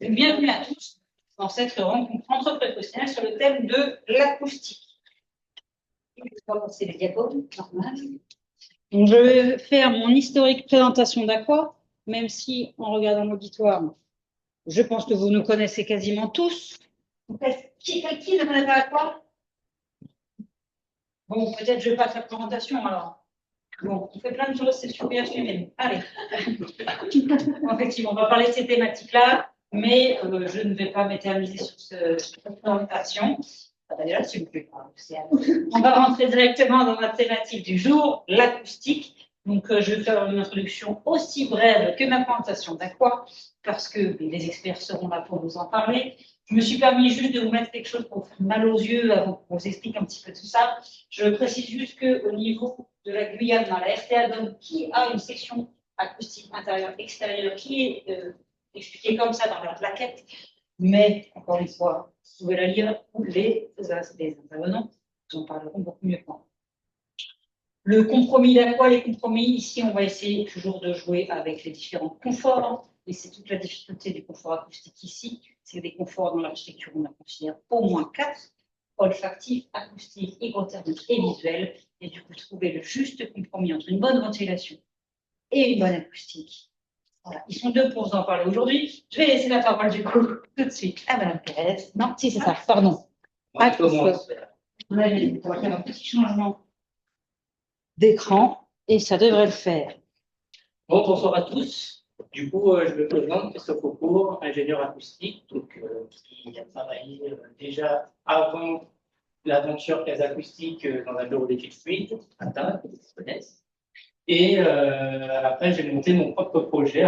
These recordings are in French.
Bienvenue à tous dans cette rencontre entre professionnels sur le thème de l'acoustique. Je vais commencer les diapos, normal. Donc, je vais faire mon historique présentation d'Aqua, même si en regardant l'auditoire, je pense que vous nous connaissez quasiment tous. Qui ne connaît pas Aqua? Bon, peut-être je passe la présentation alors. Bon, on fait plein de choses, c'est super chez. Allez. Effectivement, on va parler de ces thématiques-là, mais je ne vais pas m'éterniser sur cette présentation. D'ailleurs, s'il vous plaît, on va rentrer directement dans la thématique du jour, l'acoustique. Donc, je vais faire une introduction aussi brève que ma présentation d'Aqua, parce que les experts seront là pour vous en parler. Je me suis permis juste de vous mettre quelque chose pour faire mal aux yeux avant qu'on vous explique un petit peu tout ça. Je précise juste qu'au niveau de la Guyane, dans la RTA Dom, qui a une section acoustique intérieure-extérieure, qui est expliquée comme ça dans la plaquette, mais encore une fois, vous pouvez la lire, ou les intervenants vous en parleront beaucoup mieux que moi. Le compromis d'Aqua, les compromis, ici, on va essayer toujours de jouer avec les différents conforts, et c'est toute la difficulté des conforts acoustiques ici, c'est des conforts dans l'architecture, on en considère au moins 4, olfactif, acoustique, hygrothermique et visuel, et du coup, trouver le juste compromis entre une bonne ventilation et une bonne acoustique. Voilà. Ils sont deux pour vous en parler aujourd'hui. Je vais laisser la parole du coup tout de suite à Mme Pérez. Non, si c'est ça, pardon. On va faire un petit changement d'écran et ça devrait le faire. Bon, bonsoir à tous. Du coup, je me présente, Christophe Aucourt, ingénieur acoustique, donc, qui a travaillé déjà avant l'aventure Casa Acoustique dans un bureau d'études fluides, à Tarbes, que vous connaissez. Et après, j'ai monté mon propre projet.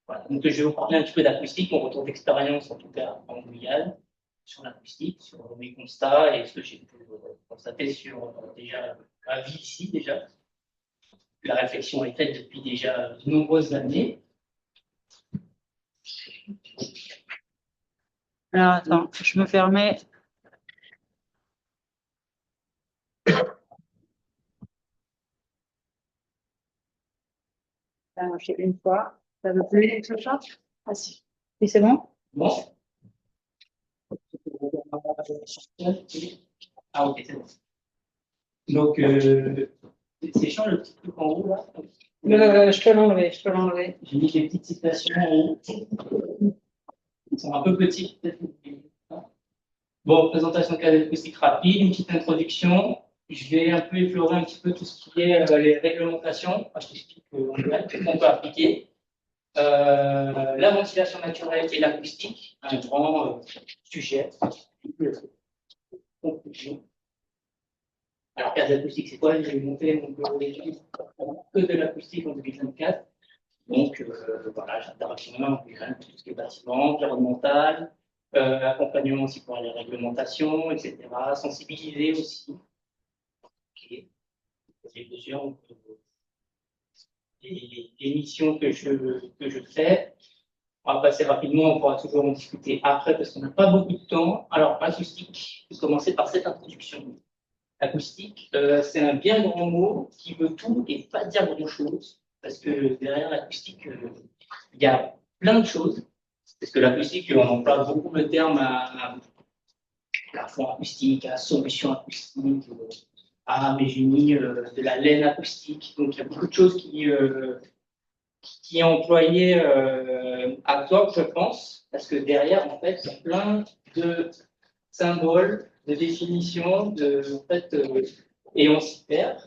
Voilà. Donc, je vais vous parler un petit peu d'acoustique, mon retour d'expérience, en tout cas en Guyane, sur l'acoustique, sur mes constats et ce que j'ai pu constater sur déjà ma vie ici déjà. La réflexion est faite depuis déjà de nombreuses années. Alors, attends, je me permets. Ça a marché une fois. Ça veut plus que je change? Ah si. Et c'est bon? Bon. Ah ok, c'est bon. Donc, c'est chiant le petit truc en haut là. Je peux l'enlever, je peux l'enlever. J'ai mis des petites citations en haut. Ils sont un peu petits, peut-être. Bon, présentation de cas acoustique rapide, une petite introduction. Je vais un peu effleurer un petit peu tout ce qui est les réglementations. Je t'explique qu'on peut appliquer. La ventilation naturelle et l'acoustique, un grand sujet. Conclusion. Alors, cas acoustique, c'est quoi? J'ai monté mon bureau d'études que de l'acoustique en 2024. Donc, voilà, j'interviens tout ce qui est bâtiment, environnemental, accompagnement aussi pour les réglementations, etc. Sensibiliser aussi. Okay. C'est plusieurs les missions que je fais. On va passer rapidement, on pourra toujours en discuter après parce qu'on n'a pas beaucoup de temps. Alors, acoustique, je vais commencer par cette introduction. Acoustique, c'est un bien grand mot qui veut tout et pas dire grand-chose. Parce que derrière l'acoustique, il y a plein de choses. Parce que l'acoustique, on emploie beaucoup le terme à plafond acoustique, à solution acoustique, à mes génies de la laine acoustique. Donc il y a beaucoup de choses qui est employé à tort, je pense, parce que derrière, en fait, il y a plein de symboles, de définitions, en fait, et on s'y perd.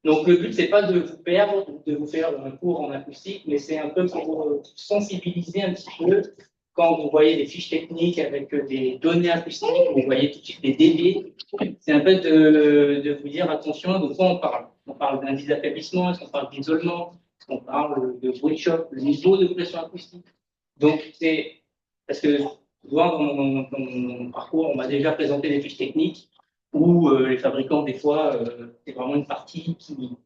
Donc le but, c'est pas de vous perdre ou de vous faire un cours en acoustique, mais c'est un peu pour sensibiliser un petit peu quand vous voyez des fiches techniques avec des données acoustiques, vous voyez tout de suite des dB. C'est un peu de vous dire attention de quoi on parle. On parle d'indice d'affaiblissement, est-ce qu'on parle d'isolement, est-ce qu'on parle de bruit de choc, le niveau de pression acoustique. Donc c'est parce que souvent dans mon parcours, on m'a déjà présenté des fiches techniques où les fabricants, des fois, c'est vraiment une partie qui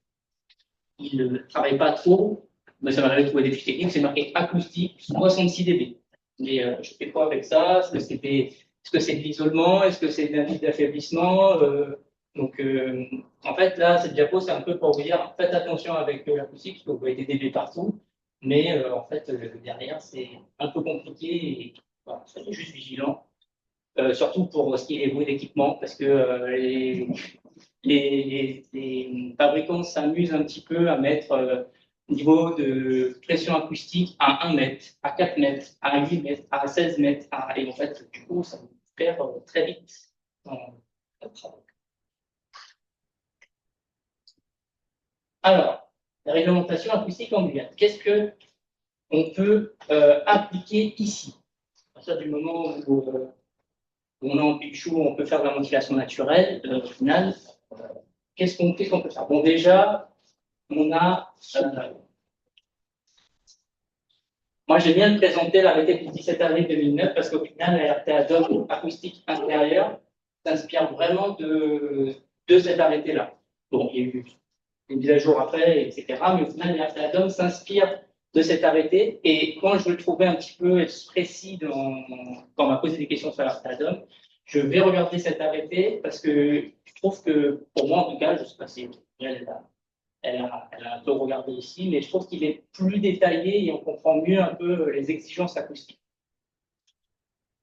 ne travaille pas trop. Mais ça m'arrive de trouver des fiches techniques, c'est marqué acoustique 66 dB. Mais je fais quoi avec ça? Est-ce que c'est de l'isolement? Est-ce que c'est de l'indice d'affaiblissement? Donc, en fait, là, cette diapo, c'est un peu pour vous dire, faites attention avec l'acoustique, parce que vous voyez des dB partout, mais en fait, derrière, c'est un peu compliqué, et voilà, soyez juste vigilants, surtout pour ce qui est des bruits d'équipement, parce que les fabricants s'amusent un petit peu à mettre niveau de pression acoustique à 1 mètre, à 4 mètres, à 8 mètres, à 16 mètres, et en fait, du coup, ça vous perd très vite dans votre travail. Alors, la réglementation acoustique en Guyane, qu'est-ce que on peut appliquer ici? À partir du moment où on a un pichou, on peut faire de la ventilation naturelle, au final, qu'est-ce qu'on peut faire? Bon, déjà, on a moi, j'aime bien présenter l'arrêté du 17 avril 2009 parce qu'au final, l'arrêté ADOM acoustique intérieure s'inspire vraiment de cet arrêté-là. Bon, il y a eu une mise à jour après, etc. Mais au final, l'arrêté ADOM s'inspire de cet arrêté. Et quand je veux le trouver un petit peu précis quand on m'a posé des questions sur l'arrêté ADOM, je vais regarder cet arrêté parce que je trouve que, pour moi en tout cas, je ne sais pas si elle a un peu regardé ici, mais je trouve qu'il est plus détaillé et on comprend mieux un peu les exigences acoustiques.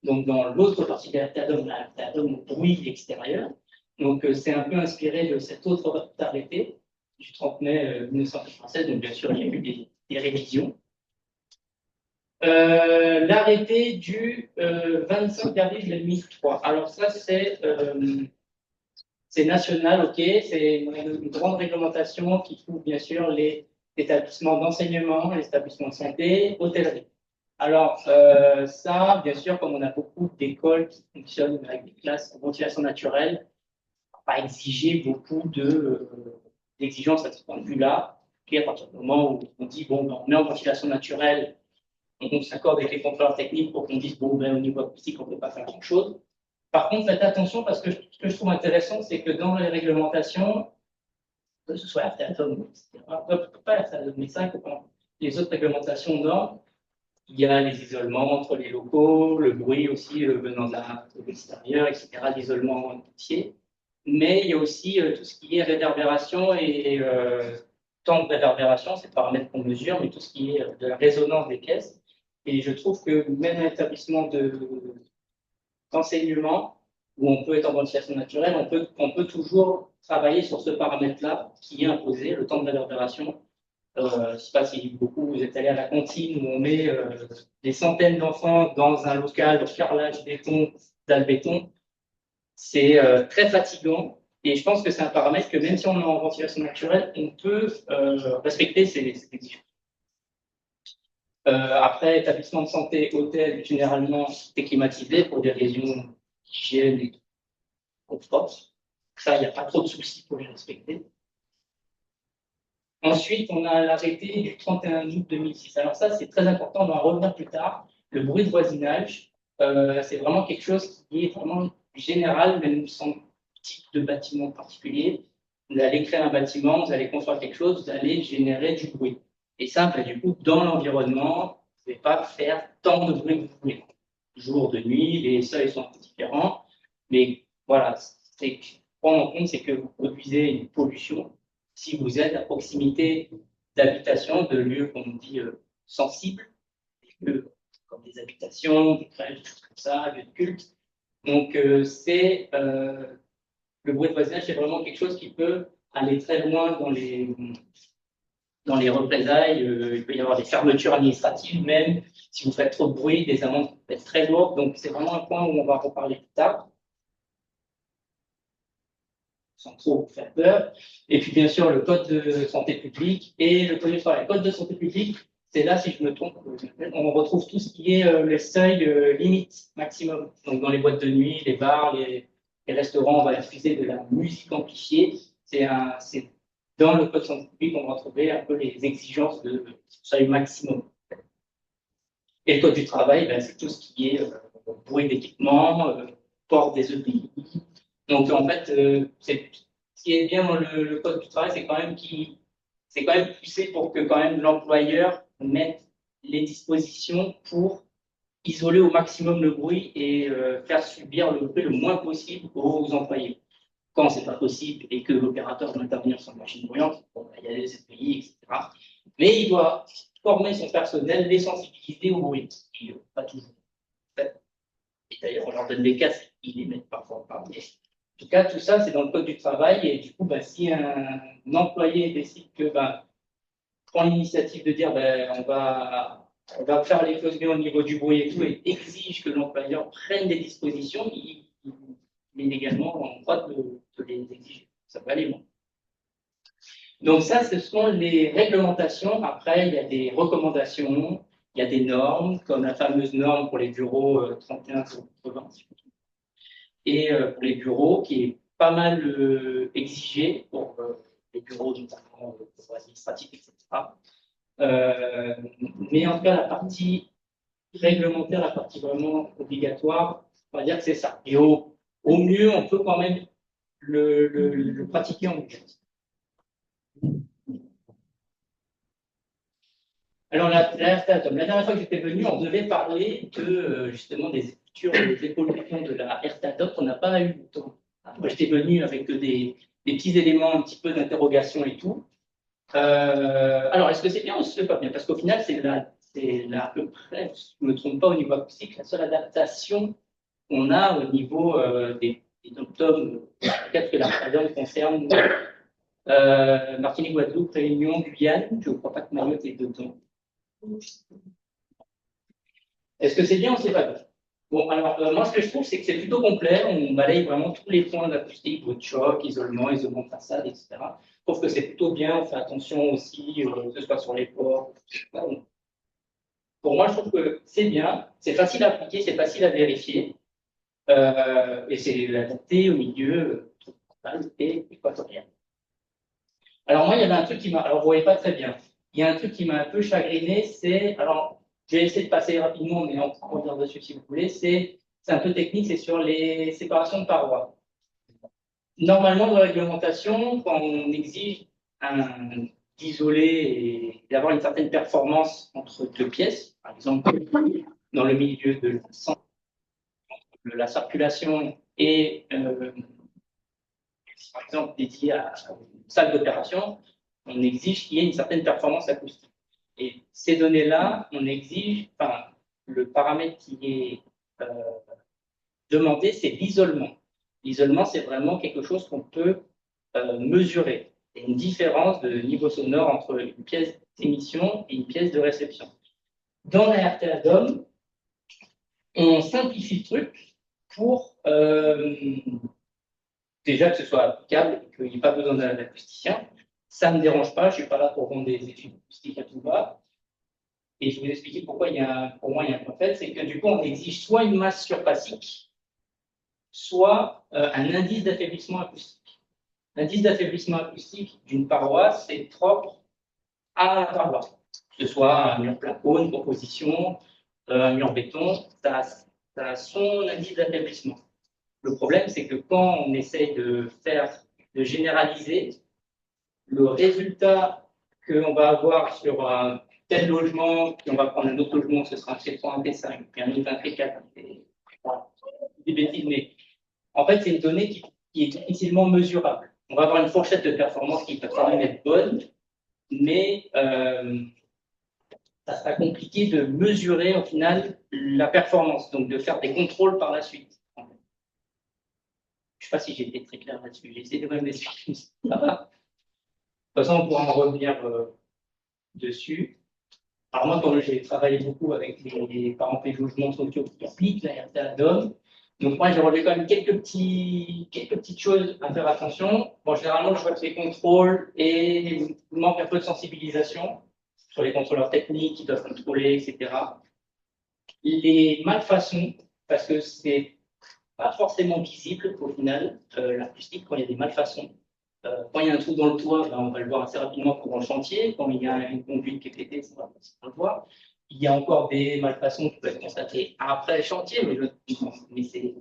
Donc, dans l'autre partie de l'Artadome, le bruit extérieur, donc c'est un peu inspiré de cet autre arrêté du 30 mai 1996, donc bien sûr, il y a eu des révisions. L'arrêté du 25 avril 2003. Alors ça, c'est national, ok, c'est une grande réglementation qui couvre bien sûr les établissements d'enseignement, les établissements de santé, hôtellerie. Alors, ça, bien sûr, comme on a beaucoup d'écoles qui fonctionnent avec des classes en ventilation naturelle, on va pas exiger beaucoup d'exigences à ce point de vue-là. Puis à partir du moment où on dit, bon, ben, on met en ventilation naturelle, on s'accorde avec les contrôleurs techniques pour qu'on dise, bon, ben, au niveau acoustique, on ne peut pas faire grand-chose. Par contre, faites attention parce que ce que je trouve intéressant, c'est que dans les réglementations, que ce soit RTATOM, etc., pas RTATOM, mais ça, les autres réglementations normes, il y a les isolements entre les locaux, le bruit aussi venant de l'extérieur, etc., l'isolement entier. Mais il y a aussi tout ce qui est réverbération et temps de réverbération, c'est le paramètre qu'on mesure, mais tout ce qui est de la résonance des pièces. Et je trouve que même un établissement d'enseignement, où on peut être en ventilation naturelle, on peut toujours travailler sur ce paramètre-là qui est imposé, le temps de réverbération. Je ne sais pas si beaucoup vous êtes allé à la cantine où on met des centaines d'enfants dans un local de carrelage béton, dalle béton. C'est très fatigant et je pense que c'est un paramètre que même si on est en ventilation naturelle, on peut respecter ces exigences. Après, établissement de santé, hôtel, généralement, c'est climatisé pour des raisons d'hygiène et de confort. Ça, il n'y a pas trop de soucis pour les respecter. Ensuite, on a l'arrêté du 31 août 2006. Alors ça, c'est très important, on va en revenir plus tard. Le bruit de voisinage, c'est vraiment quelque chose qui est vraiment général, même sans type de bâtiment particulier. Vous allez créer un bâtiment, vous allez construire quelque chose, vous allez générer du bruit. Et ça, ben, du coup, dans l'environnement, vous ne pouvez pas faire tant de bruit que vous voulez. Jour, de nuit, les seuils sont un peu différents. Mais voilà, c'est prendre en compte, c'est que vous produisez une pollution si vous êtes à proximité d'habitations, de lieux, comme on dit, sensibles, comme des habitations, des crèches, des choses comme ça, lieux de culte. Donc, le bruit de voisinage, c'est vraiment quelque chose qui peut aller très loin dans les représailles. Il peut y avoir des fermetures administratives, même si vous faites trop de bruit, des amendes peuvent être très lourdes. Donc, c'est vraiment un point où on va reparler plus tard, sans trop vous faire peur. Et puis, bien sûr, le code de santé publique et le code du travail. Le code de santé publique, c'est là, si je me trompe, on retrouve tout ce qui est les seuils limites maximum. Donc, dans les boîtes de nuit, les bars, les restaurants, on va diffuser de la musique amplifiée. C'est dans le code de santé publique, on va retrouver un peu les exigences de seuil maximum. Et le code du travail, ben, c'est tout ce qui est bruit d'équipement, port des EPI. Donc, en fait, ce qui est bien dans le code du travail, c'est quand même poussé pour que quand même l'employeur mette les dispositions pour isoler au maximum le bruit et faire subir le bruit le moins possible aux employés. quand c'est pas possible et que l'opérateur doit intervenir sur une machine bruyante, bon, il y a les SPI, etc. Mais il doit former son personnel, les sensibiliser au bruit, ce qui n'est pas toujours fait. Et d'ailleurs, on leur donne des casques, ils les mettent parfois pas. Mais en tout cas, tout ça, c'est dans le code du travail. Et du coup, si un employé décide que prend l'initiative de dire on va faire les choses bien au niveau du bruit et tout, et exige que l'employeur prenne des dispositions, il est légalement en droit de les exiger. Ça peut aller loin. Donc ça, ce sont les réglementations. Après, il y a des recommandations, il y a des normes, comme la fameuse norme pour les bureaux 31-80, et pour les bureaux, qui est pas mal exigée pour les bureaux notamment administratifs, etc. Mais en tout cas, la partie réglementaire, la partie vraiment obligatoire, on va dire que c'est ça. Et au mieux, on peut quand même le pratiquer en urgence. Alors, la dernière fois que j'étais venu, on devait parler de justement des futures évolutions de la RTADOP. On n'a pas eu le temps. Moi, j'étais venu avec des petits éléments, un petit peu d'interrogation et tout. Alors, est-ce que c'est bien ou c'est pas bien? Parce qu'au final, c'est là à peu près, si je ne me trompe pas, au niveau acoustique, la seule adaptation qu'on a au niveau des dom-toms, peut-être que la RTADOP concerne Martinique, Guadeloupe, Réunion, Guyane. Je ne crois pas que Mayotte est dedans. Est-ce que c'est bien ou c'est pas bien? Bon, alors, moi, ce que je trouve, c'est que c'est plutôt complet. On balaye vraiment tous les points d'acoustique, bruit de choc, isolement de façade, etc. Je trouve que c'est plutôt bien. On fait attention aussi, que ce soit sur les ports. Pour moi, je trouve que c'est bien. C'est facile à appliquer, c'est facile à vérifier. Et c'est adapté au milieu tropical et équatorien. Alors, moi, il y avait un truc qui m'a. Alors, vous voyez pas très bien. Il y a un truc qui m'a un peu chagriné, c'est. Alors, je vais essayer de passer rapidement, mais on peut revenir dessus si vous voulez. C'est un peu technique, c'est sur les séparations de parois. Normalement, dans la réglementation, quand on exige d'isoler et d'avoir une certaine performance entre deux pièces, par exemple, dans le milieu de la circulation et, par exemple, dédié à une salle d'opération, on exige qu'il y ait une certaine performance acoustique. Et ces données-là, on exige, enfin, le paramètre qui est demandé, c'est l'isolement. L'isolement, c'est vraiment quelque chose qu'on peut mesurer. Il y a une différence de niveau sonore entre une pièce d'émission et une pièce de réception. Dans la RTA DOM, on simplifie le truc pour déjà que ce soit applicable et qu'il n'y ait pas besoin d'un acousticien. Ça ne me dérange pas, je ne suis pas là pour vendre des études acoustiques à tout bas. Et je vais vous expliquer pourquoi pour moi il y a un point fait, c'est que du coup on exige soit une masse surfacique, soit un indice d'affaiblissement acoustique. L'indice d'affaiblissement acoustique d'une paroi, c'est propre à la paroi. Que ce soit un mur placo, une composition, un mur béton, ça a son indice d'affaiblissement. Le problème, c'est que quand on essaye de généraliser, le résultat qu'on va avoir sur un tel logement, puis on va prendre un autre logement, ce sera un T3, un T5, puis un autre un T4, un T... des bêtises, mais en fait, c'est une donnée qui est difficilement mesurable. On va avoir une fourchette de performance qui peut quand même être bonne, mais ça sera compliqué de mesurer au final la performance, donc de faire des contrôles par la suite. Je ne sais pas si j'ai été très clair là-dessus. J'ai essayé de même d'expliquer. Ça va. De toute façon, on pourra en revenir dessus. Alors moi, quand j'ai travaillé beaucoup avec les parents et logements sociaux qui appliquent la RTA DOM, donc moi, j'ai relevé quand même quelques petites choses à faire attention. Bon, généralement, je vois que les contrôles et il manque un peu de sensibilisation sur les contrôleurs techniques qui doivent contrôler, etc. Les malfaçons, parce que c'est pas forcément visible au final, l'acoustique, quand il y a des malfaçons. Quand il y a un trou dans le toit, on va le voir assez rapidement pendant le chantier. Quand il y a une conduite qui est pétée, on va le voir. Il y a encore des malfaçons qui peuvent être constatées après le chantier, mais c'est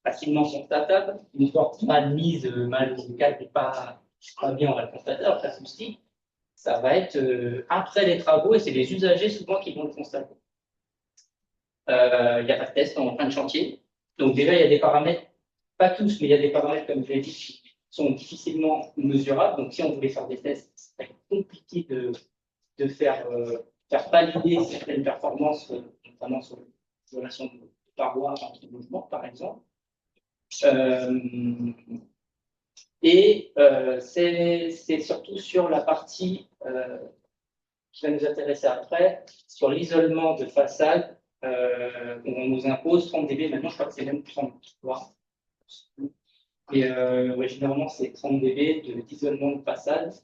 facilement constatable. Une porte mal mise, mal musicale, qui n'est pas bien, on va le constater. Alors l'acoustique, ça va être après les travaux et c'est les usagers souvent qui vont le constater. Il n'y a pas de test en fin de chantier. Donc déjà, il y a des paramètres pas tous, mais il y a des paramètres, comme je l'ai dit, qui sont difficilement mesurables. Donc, si on voulait faire des tests, c'est compliqué de faire valider certaines performances, notamment sur l'isolation de parois entre mouvements, par exemple. C'est surtout sur la partie qui va nous intéresser après, sur l'isolement de façade, on nous impose 30 dB, maintenant je crois que c'est même 33. Et ouais, généralement c'est 30 dB d'isolement de façade.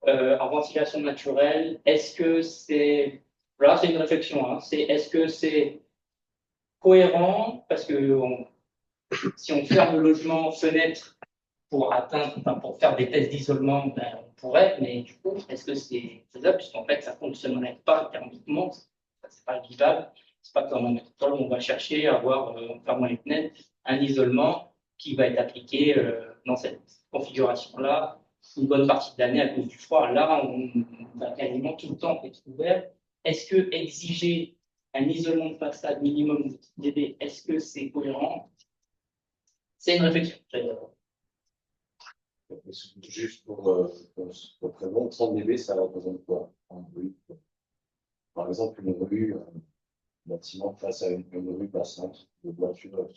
En ventilation naturelle, est-ce que c'est... Là, c'est une réflexion, hein. Est-ce que c'est cohérent? Parce que si on ferme le logement fenêtre pour faire des tests d'isolement, ben, on pourrait, mais du coup, est-ce que c'est faisable? Puisqu'en fait, ça ne fonctionnerait pas thermiquement, c'est pas vivable. C'est pas comme en métropole, on va chercher à avoir, en fermant les fenêtres, un isolement qui va être appliqué dans cette configuration-là une bonne partie de l'année à cause du froid. Là, on va quasiment tout le temps être ouvert. Est-ce que exiger un isolement de façade minimum de 10 dB, est-ce que c'est cohérent? C'est une réflexion. Juste pour prévoir, 30 dB, ça représente quoi en bruit? Par exemple, une rue, un bâtiment face à une rue passante de voiture,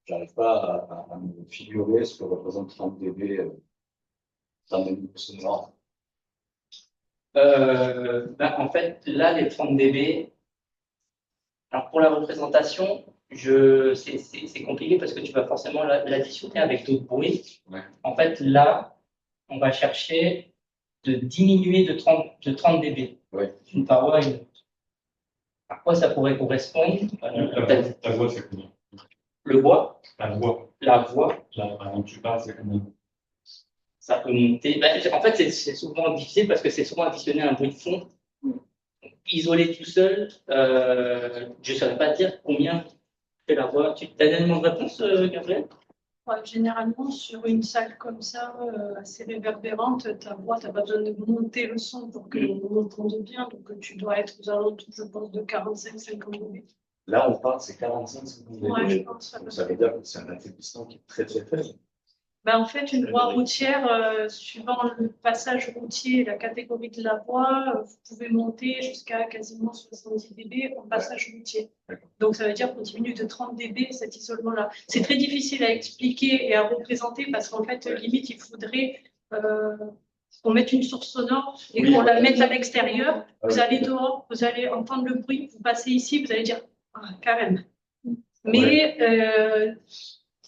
j'arrive pas à me figurer ce que représente 30 dB dans les sonores. En fait, là, les 30 dB, alors pour la représentation, c'est compliqué parce que tu vas forcément l'additionner avec d'autres bruits. Ouais. En fait, là, on va chercher de diminuer de 30 dB. Ouais. Une paroi à une autre. À quoi ça pourrait correspondre? La voix, c'est combien? Le bois? La voix. La voix. Là, par exemple, tu parles, c'est combien? Ça peut monter. En fait, c'est souvent difficile parce que c'est souvent additionné à un bruit de fond. Isolé tout seul, je ne saurais pas dire combien fait la voix. Tu as un élément de réponse, Gabriel? Ouais, généralement, sur une salle comme ça, assez réverbérante, ta voix, tu n'as pas besoin de monter le son pour que l'on entende bien. Donc, tu dois être aux alentours, je pense, de 45-50 dB. Là, on parle, c'est 45 dB. Ouais, je pense. Donc, ça veut dire que c'est un affaiblissement qui est très très faible. Ben, en fait, une voie routière, suivant le passage routier et la catégorie de la voie, vous pouvez monter jusqu'à quasiment 70 dB en passage routier. Donc, ça veut dire qu'on diminue de 30 dB cet isolement-là. C'est très difficile à expliquer et à représenter parce qu'en fait, limite, il faudrait qu'on mette une source sonore et qu'on la mette à l'extérieur. Vous allez dehors, vous allez entendre le bruit, vous passez ici, vous allez dire « Ah, quand même ». Mais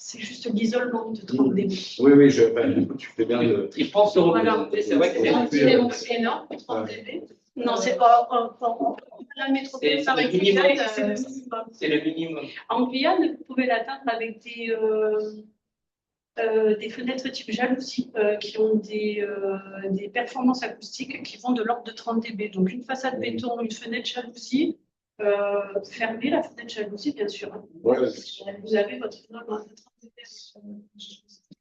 c'est juste l'isolement de 30 dB. Oui, du coup, tu fais bien de. Il pense se représenter, c'est vrai que C'est énorme, 30 dB. Non, c'est pas la métropole par exemple, c'est le minimum. C'est le minimum. En Guyane, vous pouvez l'atteindre avec des fenêtres type jalousie qui ont des performances acoustiques qui vont de l'ordre de 30 dB. Donc une façade béton, une fenêtre jalousie, fermée, la fenêtre jalousie bien sûr. Ouais. Vous avez votre isolement de 30 dB.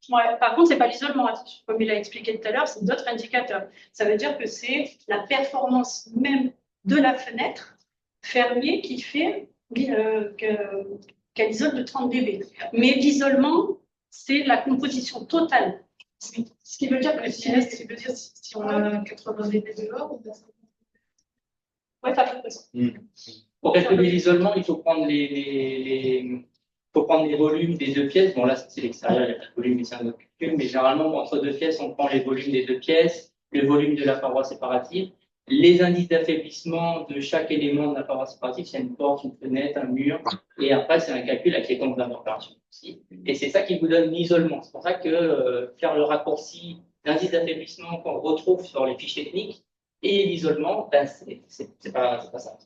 Ouais, par contre, ce n'est pas l'isolement, comme il a expliqué tout à l'heure, c'est d'autres indicateurs. Ça veut dire que c'est la performance même de la fenêtre fermée qui fait qu'elle isole de 30 dB. Mais l'isolement, c'est la composition totale. Ce qui veut dire que si on a 80 dB dehors, on passe. Oui, ça fait ça. Pour calculer l'isolement, il faut prendre faut prendre les volumes des deux pièces. Bon, là, c'est l'extérieur, il n'y a pas de volume, mais c'est un autre calcul. Mais généralement, entre deux pièces, on prend les volumes des deux pièces, le volume de la paroi séparative, les indices d'affaiblissement de chaque élément de la paroi séparative, c'est une porte, une fenêtre, un mur. Et après, c'est un calcul avec les comptes d'importation aussi. Et c'est ça qui vous donne l'isolement. C'est pour ça que faire le raccourci d'indice d'affaiblissement qu'on retrouve sur les fiches techniques et l'isolement, ben, c'est pas ça.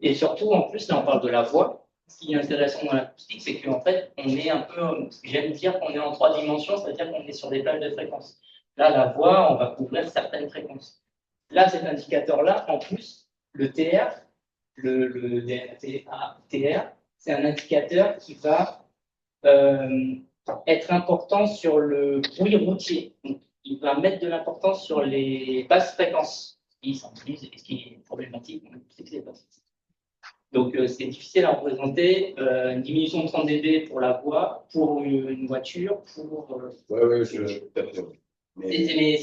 Et surtout, en plus, là, on parle de la voix. Ce qui est intéressant dans l'acoustique, c'est qu'en fait, on est un peu, j'aime dire qu'on est en 3 dimensions, c'est-à-dire qu'on est sur des plages de fréquences. Là, la voix, on va couvrir certaines fréquences. Là, cet indicateur-là, en plus, le TR, le TR, c'est un indicateur qui va être important sur le bruit routier. Donc, il va mettre de l'importance sur les basses fréquences, ce qui est problématique. Donc, c'est difficile à représenter. Une diminution de 30 dB pour la voix, pour une voiture, pour. Ouais, je tout à fait. Mais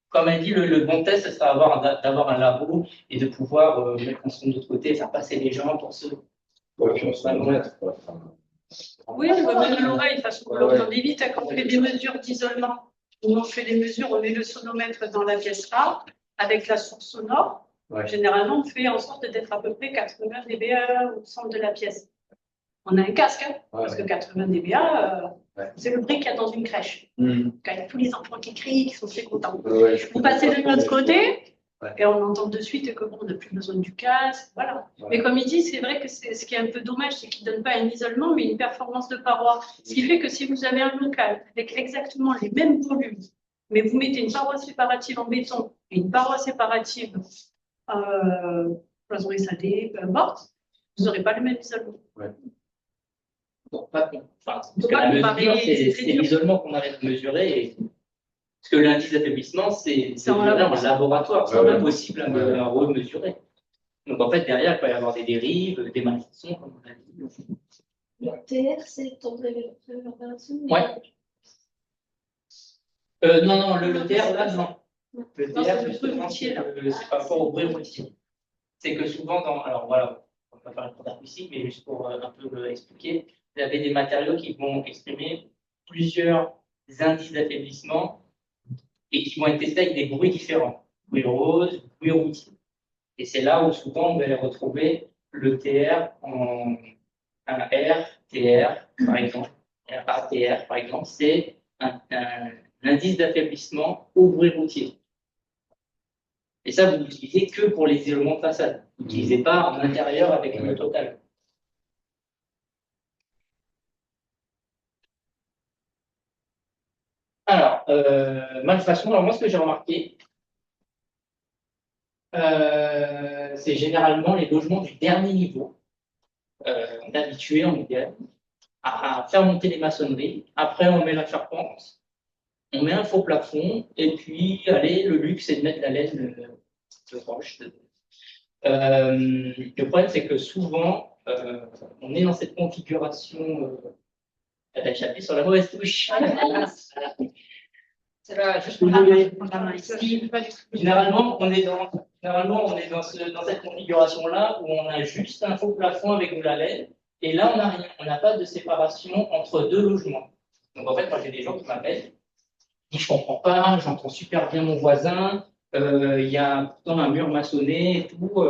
comme elle dit, le bon test, ce sera d'avoir un labo et de pouvoir mettre un son de l'autre côté, faire passer les gens pour ceux. Oui, même à l'oreille, de toute façon, on évite quand on fait des mesures d'isolement. On fait des mesures, on met le sonomètre dans la pièce A avec la source sonore. Ouais. Généralement, on fait en sorte d'être à peu près 80 dBA au centre de la pièce. On a un casque, hein, parce que 80 dBA, c'est le bruit qu'il y a dans une crèche. Quand il y a tous les enfants qui crient, qui sont très contents. Vous passez de l'autre côté, et on entend de suite que bon, on n'a plus besoin du casque. Voilà. Mais comme il dit, c'est vrai que ce qui est un peu dommage, c'est qu'il ne donne pas un isolement, mais une performance de paroi. Ce qui fait que si vous avez un local avec exactement les mêmes volumes, mais vous mettez une paroi séparative en béton et une paroi séparative cloison SAD, peu importe, vous n'aurez pas le même isolement. Bon, parce que la mesure, c'est l'isolement qu'on arrive à mesurer. Parce que l'indice d'affaiblissement, c'est en laboratoire. C'est impossible à remesurer. Donc, en fait, derrière, il peut y avoir des dérives, des malfaçons, comme on a dit. Le TR, c'est ton réverbération? Ouais. Non, le TR, là, non. Le TR, justement, c'est par rapport au bruit routier. C'est que souvent, alors voilà, on va pas faire le cours d'acoustique, mais juste pour un peu expliquer, vous avez des matériaux qui vont exprimer plusieurs indices d'affaiblissement et qui vont être testés avec des bruits différents. Bruit rose, bruit routier. Et c'est là où souvent on va retrouver le TR en un R, TR, par exemple. RATR, par exemple, c'est un indice d'affaiblissement au bruit routier. Et ça, vous l'utilisez que pour les isolements de façade. Vous n'utilisez pas en intérieur avec le total. Alors, malfaçon, alors moi, ce que j'ai remarqué, c'est généralement les logements du dernier niveau. On est habitué, en idéal, à faire monter les maçonneries. Après, on met la charpente, on met un faux plafond, et puis, allez, le luxe, c'est de mettre la laine de roche. Le problème, c'est que souvent, on est dans cette configuration. J'ai appuyé sur la mauvaise touche. C'est là, juste pour la main ici. Généralement, on est dans cette configuration-là où on a juste un faux plafond avec de la laine. Et là, on n'a rien. On n'a pas de séparation entre deux logements. Donc, en fait, quand j'ai des gens qui m'appellent, ils disent, je comprends pas, j'entends super bien mon voisin, il y a pourtant un mur maçonné et tout.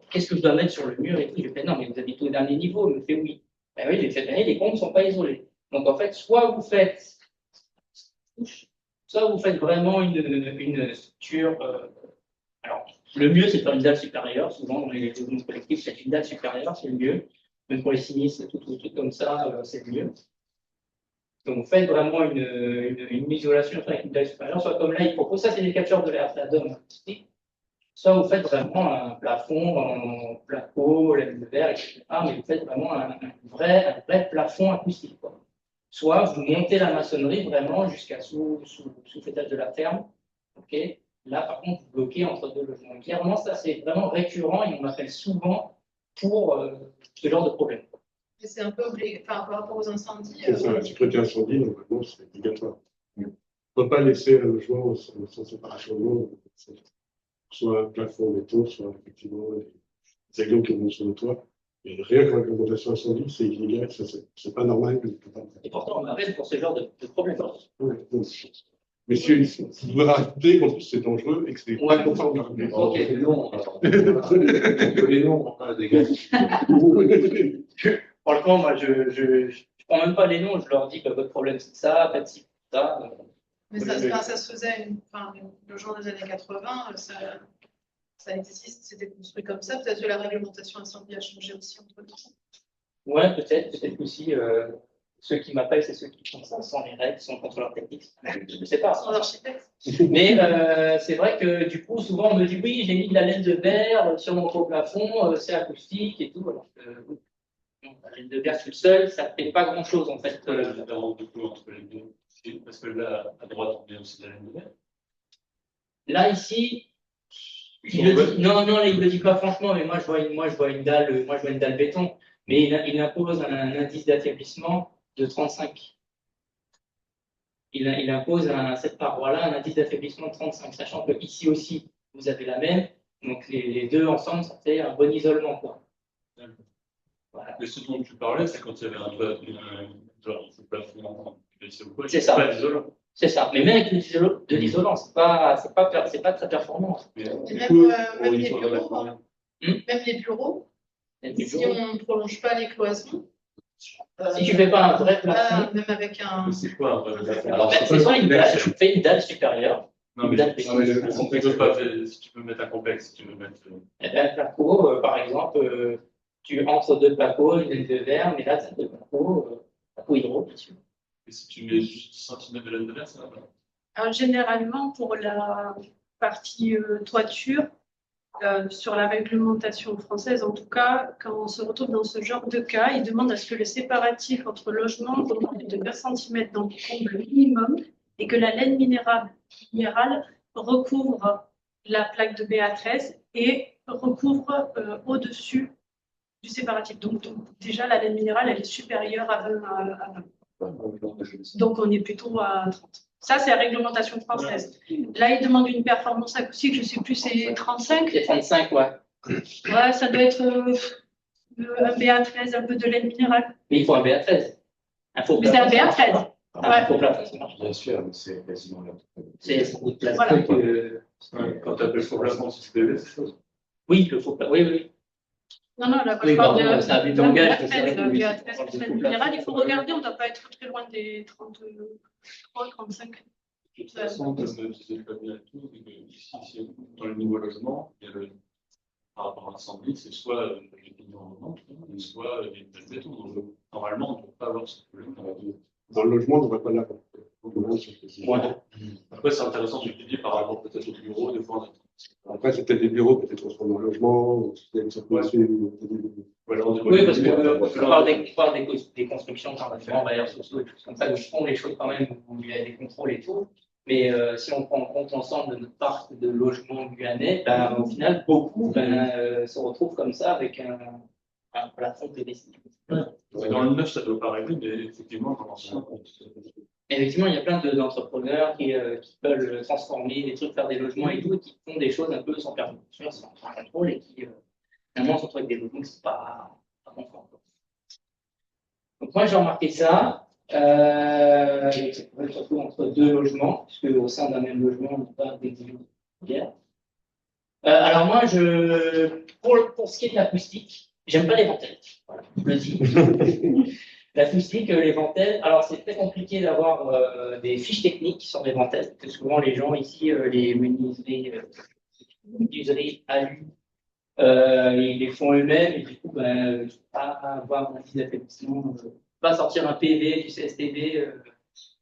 Qu'est-ce que je dois mettre sur le mur et tout? Je fais, non, mais vous habitez au dernier niveau. Il me fait, oui. Ben oui, les comptes ne sont pas isolés. Donc, en fait, soit vous faites vraiment une structure. Alors, le mieux, c'est faire une dalle supérieure. Souvent, dans les logements collectifs, c'est une dalle supérieure, c'est le mieux. Même pour les sinistres, tout comme ça, c'est le mieux. Donc, vous faites vraiment une isolation avec une dalle supérieure. Soit comme là, il propose ça, c'est des capteurs de l'air, ça donne acoustique. Soit vous faites vraiment un plafond en placo, laine de verre, etc. Mais vous faites vraiment un vrai plafond acoustique, quoi. Soit vous montez la maçonnerie vraiment jusqu'à sous l'étage de la ferme. Ok. Là, par contre, vous bloquez entre deux logements. Clairement, ça, c'est vraiment récurrent et on m'appelle souvent pour ce genre de problème. C'est un peu obligé, enfin, par rapport aux incendies. C'est ça, la sécurité incendie, normalement, c'est obligatoire. On ne peut pas laisser un logement sans séparation de l'eau, soit un plafond en béton, soit effectivement des avions qui vont sur le toit. Et rien qu'en réglementation incendie, c'est illégal, c'est pas normal. Et pourtant, on m'appelle pour ce genre de problème. Mais si vous voulez rajouter quand c'est dangereux et que c'est pas comme ça, on va régler. Ok, les noms, les noms, des gars. Franchement, moi, je prends même pas les noms, je leur dis que votre problème c'est ça, pas de ci, ça. Mais ça se faisait, le jour des années 80, ça existe, c'était construit comme ça. Peut-être que la réglementation incendie a changé aussi entre temps. Ouais, peut-être aussi. Ceux qui m'appellent, c'est ceux qui font ça sans les règles, sans contrôleur technique. Je ne sais pas. Sans architecte. Mais c'est vrai que du coup, souvent on me dit oui, j'ai mis de la laine de verre sur mon gros plafond, c'est acoustique et tout. Alors que la laine de verre toute seule, ça ne fait pas grand-chose en fait. La différence de couleur entre les deux, parce que là, à droite, on met aussi de la laine de verre. Là, ici, Non, non, il ne le dit pas franchement, mais moi je vois une dalle béton. Mais il impose un indice d'affaiblissement de 35. Il impose à cette paroi-là un indice d'affaiblissement de 35, sachant que ici aussi, vous avez la même. Donc les deux ensemble, ça fait un bon isolement, quoi. Voilà. Mais ce dont tu parlais, c'est quand il y avait genre, ce plafond PVC ou quoi, C'est ça. pas d'isolant. C'est ça. Mais même avec de l'isolant, c'est pas très performant. Et Du même, coup, même il les faudrait bureaux, mettre hein. Hmm. Même les bureaux, si on ne prolonge pas les cloisons. Si tu fais pas un vrai plafond, Même avec un. Mais c'est quoi un vrai plafond? Alors, c'est soit une dalle, tu fais une dalle supérieure. Non, mais Dalle si tu peux mettre un complexe, si tu veux mettre. Et bien, le placo, par exemple, tu entre deux placos, une laine de verre, mais là, c'est deux placos, placo hydro, bien sûr. Et si tu mets juste 10 cm de laine de verre, ça va pas. Alors, généralement, pour la partie toiture, sur la réglementation française, en tout cas, quand on se retrouve dans ce genre de cas, ils demandent à ce que le séparatif entre logements augmente de 20 cm dans le comble minimum et que la laine minérale recouvre la plaque de BA13 et recouvre au-dessus du séparatif. Donc, déjà, la laine minérale, elle est supérieure à 20. Donc, on est plutôt à 30. Ça, c'est la réglementation française. Là, ils demandent une performance acoustique, je ne sais plus, c'est 35. C'est 35, ouais. Ouais, ça doit être un BA13, un peu de laine minérale. Mais il faut un BA13. Mais c'est un BA13. Un faux plafond, ça marche. Bien sûr, mais c'est quasiment là. C'est beaucoup de plastique. Voilà. Quand tu appelles faux plafond, si c'est PV, c'est chose. Oui, le faux plafond. Oui. Non, là, moi, Oui, je parle pardon, de c'est un but d'engagement, c'est vrai que BA13, oui, BA13 c'est laine faux minérale. Il faut plafond. regarder, on ne doit pas être très loin des 33, 35. De toute façon, comme je disais pas bien et tout, c'est que ici, dans le nouveau logement, il y a par rapport à l'incendie, c'est soit les pignon en vente, soit les plaques de béton. Donc, normalement, on ne peut pas avoir ce problème. Dans le logement, on ne devrait pas l'avoir. Ouais. Après, c'est intéressant ce que tu dis par rapport peut-être au bureau, des fois. Après, c'est peut-être des bureaux, peut-être transformés en logement, ou il y a une circulation. Oui, parce qu'on parle des constructions par différents bailleurs sociaux et tout comme ça, où ils font les choses quand même, où il y a des contrôles et tout. Mais si on prend en compte l'ensemble de notre parc de logements guyanais, ben, au final, beaucoup se retrouvent comme ça avec un plafond PVC. Dans le neuf, ça ne doit pas régler, mais effectivement, dans l'ancien, Effectivement, il y a plein d'entrepreneurs qui veulent transformer des trucs, faire des logements et tout, et qui font des choses un peu sans permission, sans contrôle, et qui finalement se retrouvent avec des logements qui ne sont pas conformes. Donc moi, j'ai remarqué ça. On se retrouve entre deux logements, puisque au sein d'un même logement, on n'a pas d'exigence particulière. Alors moi, pour ce qui est de l'acoustique, j'aime pas les ventelles. Voilà, je le dis. L'acoustique, les ventelles, alors c'est très compliqué d'avoir des fiches techniques sur les ventelles, parce que souvent les gens ici, les menuiseries alu, ils les font eux-mêmes, et du coup, ben, pas avoir un indice d'affaiblissement, pas sortir un PV du CSTB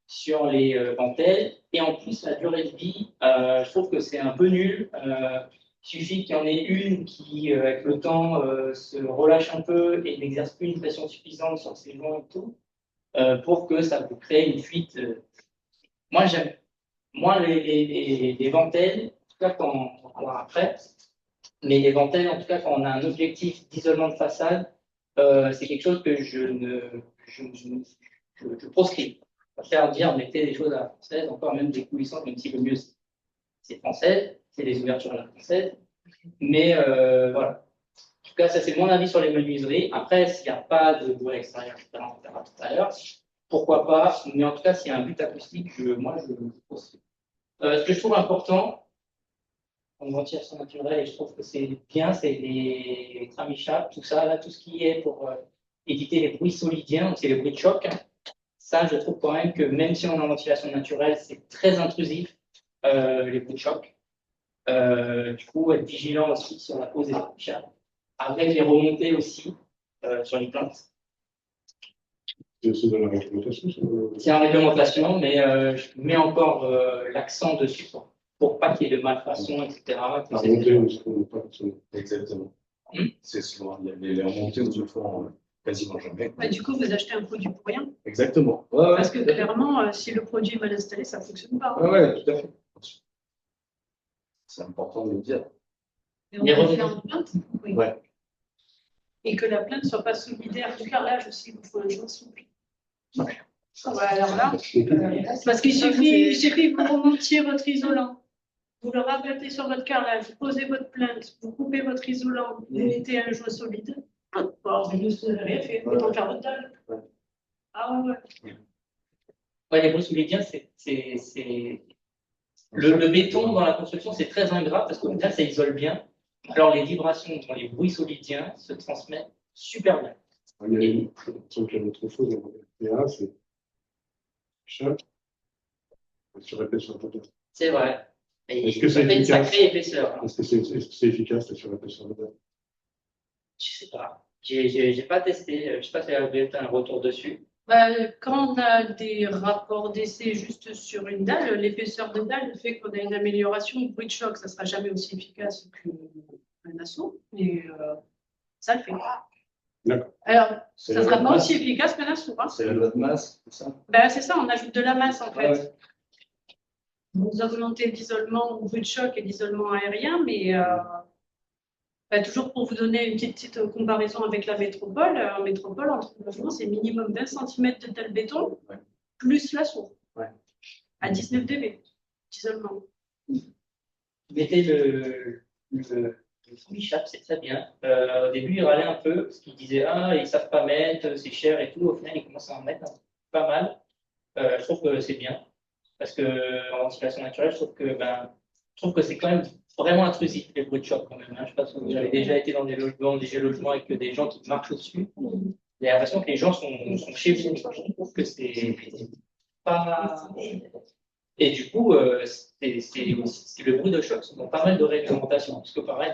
sur les ventelles, et en plus la durée de vie, je trouve que c'est un peu nul. Il suffit qu'il y en ait une qui, avec le temps, se relâche un peu et n'exerce plus une pression suffisante sur ses joints et tout, pour que ça vous crée une fuite. Moi, j'aime les ventelles, en tout cas quand on parlera après, mais les ventelles, en tout cas quand on a un objectif d'isolement de façade, c'est quelque chose que je proscris. Je préfère dire mettez des choses à la française, encore même des coulissantes, même si le mieux c'est français. C'est les ouvertures à la française. Mais voilà. En tout cas, ça c'est mon avis sur les menuiseries. Après, s'il n'y a pas de bruit extérieur, etc., on verra tout à l'heure. Pourquoi pas? Mais en tout cas, s'il y a un but acoustique, moi je pense. Ce que je trouve important en ventilation naturelle, et je trouve que c'est bien, c'est les tramichaps, tout ça, là, tout ce qui est pour éviter les bruits solidiens, c'est les bruits de choc. Ça, je trouve quand même que même si on est en ventilation naturelle, c'est très intrusif, les bruits de choc. Du coup, être vigilant aussi sur la pose des tramichaps, avec les remontées aussi sur les plaintes. C'est aussi dans la réglementation. C'est en réglementation, mais je mets encore l'accent dessus pour pas qu'il y ait de malfaçon, etc. La remontée, on ne pas. Exactement. C'est souvent, les remontées, nous le font quasiment jamais. Bah, du coup, vous achetez un produit pour rien. Exactement. Ouais, Parce que clairement, si le produit est mal installé, ça ne fonctionne pas. ouais, tout à fait. C'est important de le dire. Et on Les peut le revenus. faire en plainte. Oui. Ouais. Et que la plainte ne soit pas solidaire du carrelage aussi, il faut un joint souple. Ouais, alors là, parce qu'il suffit que vous remontiez votre isolant, vous le rabattez sur votre carrelage, vous posez votre plainte, vous coupez votre isolant, vous mettez un joint solide. Bon, c'est juste rien fait, vous pouvez faire votre dalle. Ah ouais. Ouais, les bruits solidiens, le béton dans la construction, c'est très ingrat parce qu'au final, ça isole bien. Alors, les vibrations dans les bruits solidiens se transmettent super bien. Il y a une truc qu'il y a autre chose dans le RPA, c'est choc sur épaisseur totale. C'est vrai. Et Est-ce que ça c'est fait une efficace? sacrée épaisseur. Hein. Est-ce que c'est efficace la sur épaisseur totale? Je sais pas. J'ai pas testé. Je sais pas si vous avez un retour dessus. Bah, quand on a des rapports d'essai juste sur une dalle, l'épaisseur de dalle fait qu'on a une amélioration du bruit de choc. Ça ne sera jamais aussi efficace qu'un assaut, mais ça le fait. D'accord. Alors, C'est ça ne la sera loi de pas masse. aussi efficace qu'un assaut. Hein. C'est la loi de masse, c'est ça? Ben, c'est ça, on ajoute de la masse en fait. Ah ouais. Vous augmentez l'isolement au bruit de choc et l'isolement aérien, mais ben, toujours pour vous donner une petite comparaison avec la métropole, en métropole, entre logements, c'est minimum 20 cm de tel béton, Ouais. plus l'assaut, Ouais. à 19 dB d'isolement. Mettez le Fluidchap, c'est très bien. Au début, il râlait un peu parce qu'il disait ah, ils savent pas mettre, c'est cher et tout. Au final, il commence à en mettre pas mal. Je trouve que c'est bien parce que en ventilation naturelle, je trouve que c'est quand même vraiment intrusif les bruits de choc quand même. Hein. Je sais pas si vous avez déjà été dans des logements avec des gens qui marchent au-dessus. J'ai l'impression que les gens sont chez vous. Je trouve que c'est pas. Et du coup, c'est le bruit de choc. Ils ont pas mal de réglementations. Parce que pareil,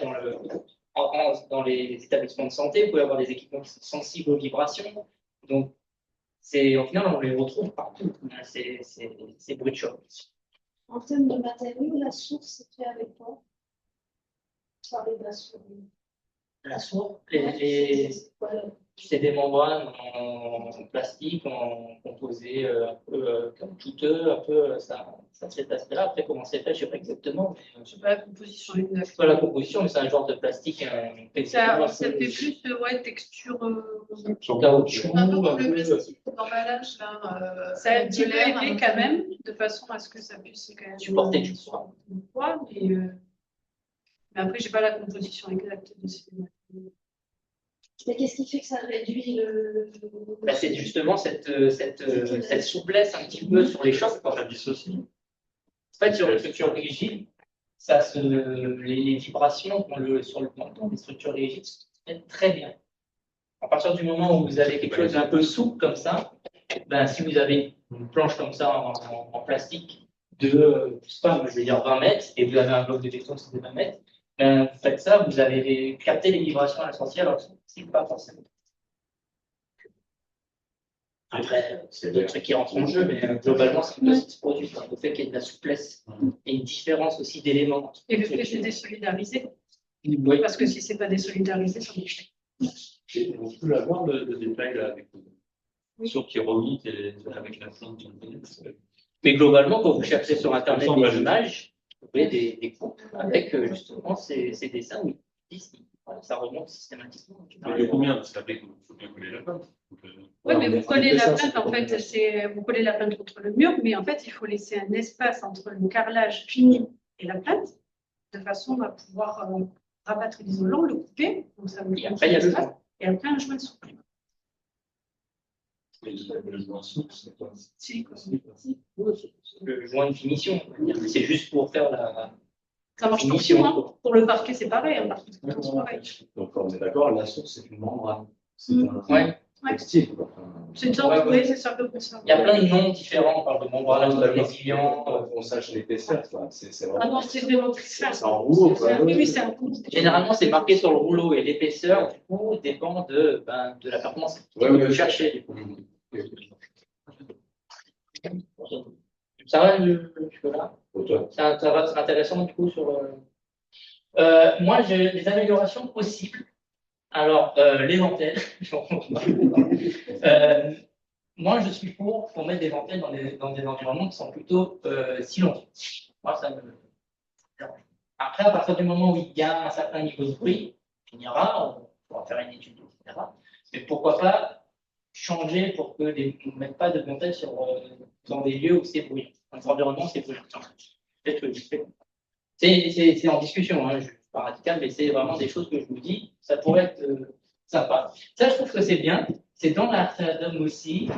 dans les établissements de santé, vous pouvez avoir des équipements qui sont sensibles aux vibrations. Donc, au final, on les retrouve partout, hein, ces bruits de choc. En termes de matériaux, la source, c'est fait avec quoi? Parler de la source. La source, C'est quoi, c'est des membranes en plastique, en composé un peu caoutchouteux, un peu ça cet aspect-là. Après, comment c'est fait, je ne sais pas exactement. Je ne sais pas la composition Je ne exacte. sais pas la composition, mais c'est un genre de plastique. Ça fait plus texture. Caoutchouc, Un peu un comme le peu. plastique d'emballage, là. C'est un avec petit de peu l'air, épais quand même, de façon à ce que ça puisse quand même Supporter du poids. poids, mais après, je n'ai pas la composition exacte de ces matériaux. Mais qu'est-ce qui fait que ça réduit le... Bah, c'est justement cette souplesse un petit peu sur les chocs. Ça dissocie. En fait, sur les structures rigides, les vibrations sur le planton des structures rigides se mettent très bien. À partir du moment où vous avez quelque chose d'un peu souple comme ça, ben, si vous avez une planche comme ça en plastique de, je sais pas, je vais dire 20 mètres, et vous avez un bloc de béton qui est de 20 mètres, ben, vous faites ça, vous allez capter les vibrations à la sortie, alors que c'est pas forcément. Après, c'est d'autres trucs qui rentrent en jeu, mais globalement, c'est plutôt ce produit, le fait qu'il y ait de la souplesse et une différence aussi d'éléments. Et le fait que c'est désolidarisé, Oui. parce que si ce n'est pas désolidarisé, ça marche. On peut l'avoir le détail là, avec sur qui remonte et avec la plante. Mais globalement, quand vous cherchez sur Internet des images, vous voyez des coupes avec justement ces dessins où ils disent que ça remonte systématiquement. Mais il y a combien? Ça fait qu'il faut bien coller la plante. Oui, mais vous collez la plainte, en fait, vous collez la plainte contre le mur, mais en fait, il faut laisser un espace entre le carrelage fini et la plainte, de façon à pouvoir rabattre l'isolant, le couper. Donc ça vous Et après, il y a le joint. Et après, un joint souple. Le joint souple, c'est quoi? Le joint de finition. C'est juste pour faire la. Ça marche partout, hein. Pour le parquet, c'est pareil. Hein. Partout, c'est pareil. Donc, on est d'accord, la source, c'est une membrane. C'est Ouais. un textile, quoi. C'est une sorte, oui, c'est ça à peu près ça. Il y a plein de noms différents, on parle de membrane, de résilient. On sache l'épaisseur, quoi. C'est Ah vraiment. non, c'est vraiment très ça. C'est en rouleau, quoi. Oui, oui, c'est un rouleau. Généralement, c'est marqué sur le rouleau et l'épaisseur, du coup, dépend de la performance que Ouais, vous ouais. cherchez. Ça va, jusque-là? Ça va, c'est intéressant, du coup, sur. Moi, j'ai des améliorations possibles. Alors, les dentelles. Moi, je suis pour mettre des dentelles dans des environnements qui sont plutôt silencieux. Moi, ça me dérange. Après, à partir du moment où il y a un certain niveau de bruit, on ira, on pourra faire une étude, etc. Mais pourquoi pas changer pour que on ne mette pas de montage dans des lieux où c'est bruyant. Dans les environnements, c'est bruyant. Peut-être que c'est en discussion, hein, je ne suis pas radical, mais c'est vraiment des choses que je vous dis, ça pourrait être sympa. Ça, je trouve que c'est bien. C'est dans la référendum aussi,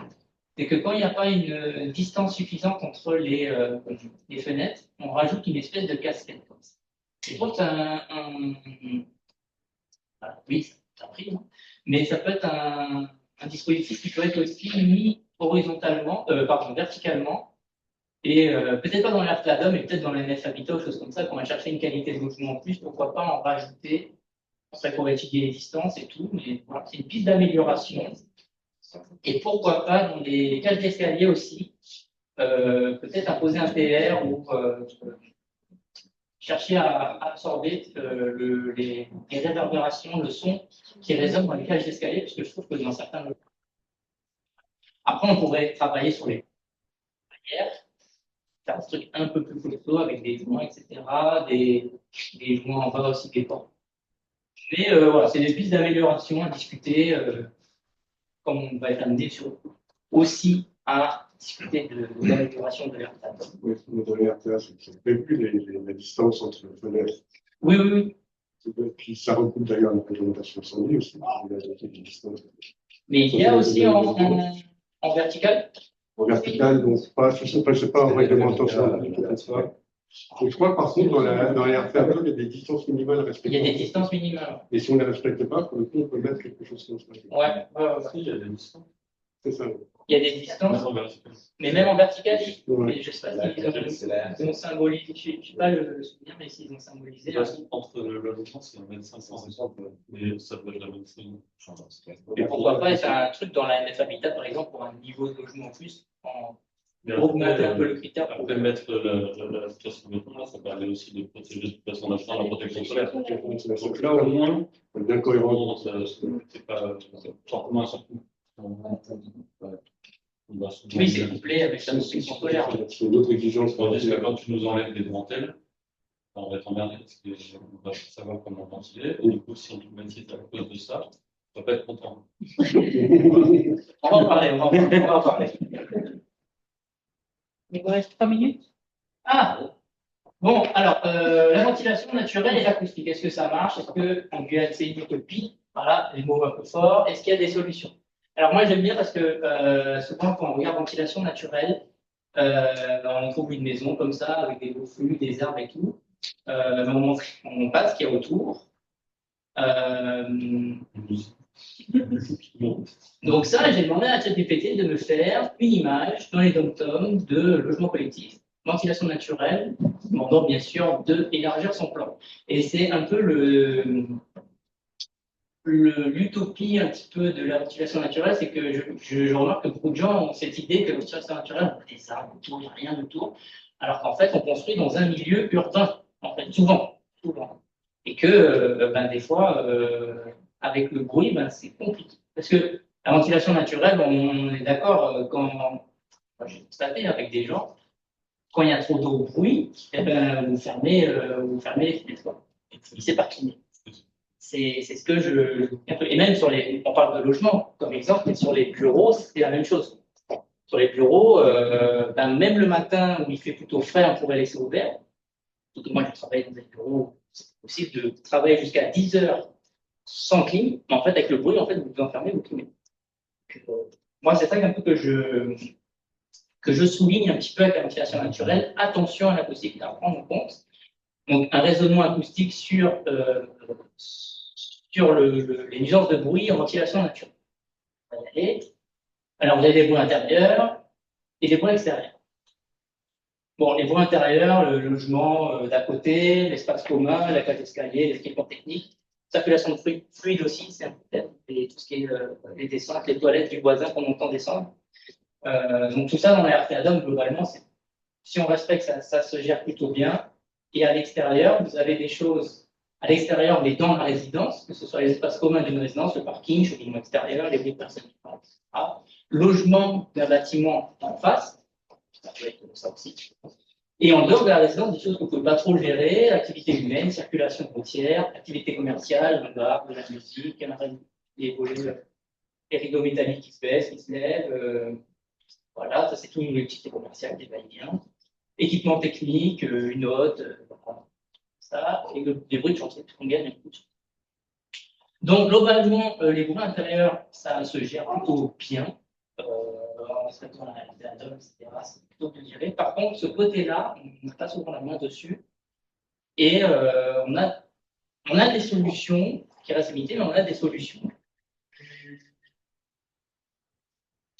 c'est que quand il n'y a pas une distance suffisante entre les fenêtres, on rajoute une espèce de casquette comme ça. Je trouve que c'est oui, c'est un prix, hein, mais ça peut être un dispositif qui peut être aussi mis horizontalement, pardon, verticalement, et peut-être pas dans l'ARCADOM, mais peut-être dans la NF Habitat ou choses comme ça, quand on va chercher une qualité de logement en plus, pourquoi pas en rajouter. C'est vrai qu'on va étudier les distances et tout, mais voilà, c'est une piste d'amélioration. Et pourquoi pas dans les cages d'escalier aussi, peut-être imposer un PR ou chercher à absorber les réverbérations, le son qui résonne dans les cages d'escalier, parce que je trouve que dans certains. Après, on pourrait travailler sur les barrières, faire un truc un peu plus costaud avec des joints, etc., des joints en bas aussi, des portes. Mais voilà, c'est des pistes d'amélioration à discuter, comme on va être amené aussi à discuter de l'amélioration de l'RTA. Oui, dans les RTA, c'est prévu la distance entre les fenêtres. Oui, oui, oui. Puis ça recoupe d'ailleurs la réglementation incendie aussi. Mais il y a aussi en vertical. En vertical, donc je ne sais pas en réglementation. Je crois par contre, dans les RTA, il y a des distances minimales respectées. Il y a des distances minimales. Et si on ne les respecte pas, pour le coup, on peut mettre quelque chose comme ça. Ouais. Il y a des distances. C'est ça. Il y a des distances, mais même en vertical, mais je ne sais pas s'ils ont symbolisé, je n'ai pas le souvenir, mais s'ils ont symbolisé. Entre le logement, c'est 2500, mais ça peut être la même chose. Et pourquoi pas faire un truc dans la NF Habitat, par exemple, pour un niveau de logement en plus, augmenter un peu le critère. Après, mettre la situation de logement, ça permet aussi de protéger de toute façon la protection solaire. Donc là, au moins, bien cohérent. C'est pas simplement un surcoût. Oui, c'est couplé avec la protection solaire. C'est d'autres exigences. Tandis que quand tu nous enlèves des dentelles, on va être emmerdé parce qu'on va savoir comment ventiler. Et du coup, si on te met à cause de ça, on va pas être content. On va en parler, on va en parler. Il vous reste 3 minutes. Ah, bon, alors, la ventilation naturelle et l'acoustique, est-ce que ça marche? Est-ce qu'en Guyane, c'est une utopie? Voilà, les mots un peu forts. Est-ce qu'il y a des solutions? Alors, moi, j'aime bien parce que souvent, quand on regarde ventilation naturelle, on trouve une maison comme ça, avec des beaux flux, des arbres et tout. On montre pas ce qu'il y a autour. Donc ça, j'ai demandé à ChatGPT de me faire une image dans les dom-toms de logement collectif, ventilation naturelle, demandant bien sûr d'élargir son plan. Et c'est un peu l'utopie un petit peu de la ventilation naturelle, c'est que je remarque que beaucoup de gens ont cette idée que la ventilation naturelle, on a des arbres autour, il n'y a rien autour, alors qu'en fait, on construit dans un milieu urbain, en fait, souvent. Et que des fois, avec le bruit, c'est compliqué. Parce que la ventilation naturelle, on est d'accord, quand j'ai constaté avec des gens, quand il y a trop de bruit, vous fermez les fenêtres. C'est pas kiné. C'est ce que et même on parle de logement comme exemple, mais sur les bureaux, c'est la même chose. Sur les bureaux, même le matin où il fait plutôt frais, on pourrait laisser ouvert. Surtout moi, je travaille dans des bureaux, c'est possible de travailler jusqu'à 10 heures sans clim, mais en fait, avec le bruit, en fait, vous vous enfermez, vous climez. Moi, c'est ça un peu que je souligne un petit peu avec la ventilation naturelle. Attention à l'acoustique, à prendre en compte. Donc, un raisonnement acoustique sur les nuisances de bruit en ventilation naturelle. On va y aller. Alors, vous avez des bruits intérieurs et des bruits extérieurs. Bon, les bruits intérieurs, le logement d'à côté, l'espace commun, la cage d'escalier, l'équipement technique, circulation de fluide aussi, c'est un peu et tout ce qui est les descentes, les toilettes du voisin qu'on entend descendre. Donc tout ça dans les RTA-DOM, globalement, si on respecte, ça se gère plutôt bien. Et à l'extérieur, vous avez des choses à l'extérieur, mais dans la résidence, que ce soit les espaces communs d'une résidence, le parking, le cheminement extérieur, les bruits de personnes qui parlent, etc. Logement d'un bâtiment en face, ça peut être ça aussi. Et en dehors de la résidence, des choses qu'on ne peut pas trop gérer, activité humaine, circulation routière, activité commerciale, un bar, de la musique, les volets les rideaux métalliques qui se baissent, qui se lèvent. Voilà, ça c'est tout une activité commerciale, des va-et-vient. Équipement technique, une note, ça, et des bruits de chantier, qu'on gagne un coup. Donc, globalement, les bruits intérieurs, ça se gère plutôt bien. En respectant la réalité à l'homme, etc. C'est plutôt bien géré. Par contre, ce côté-là, on n'a pas souvent la main dessus. Et on a des solutions qui restent limitées, mais on a des solutions.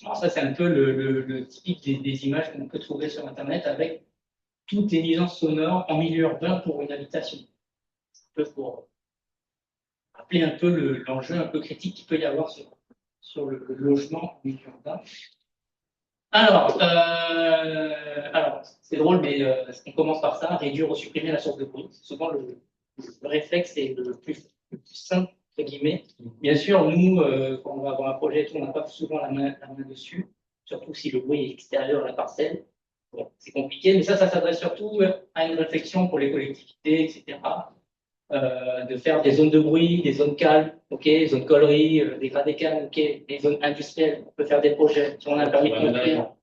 Alors ça, c'est un peu le typique des images qu'on peut trouver sur Internet avec toutes les nuisances sonores en milieu urbain pour une habitation. Un peu pour rappeler un peu l'enjeu un peu critique qu'il peut y avoir sur le logement en milieu urbain. Alors c'est drôle, mais on commence par ça, réduire ou supprimer la source de bruit. Souvent, le réflexe est le plus simple, entre guillemets. Bien sûr, nous, quand on va avoir un projet, on n'a pas souvent la main dessus, surtout si le bruit est extérieur à la parcelle. Bon, c'est compliqué, mais ça s'adresse surtout à une réflexion pour les collectivités, etc. De faire des zones de bruit, des zones calmes, ok, zones colleries, des gradés calmes, ok, des zones industrielles, on peut faire des projets. Si on a un permis de construire.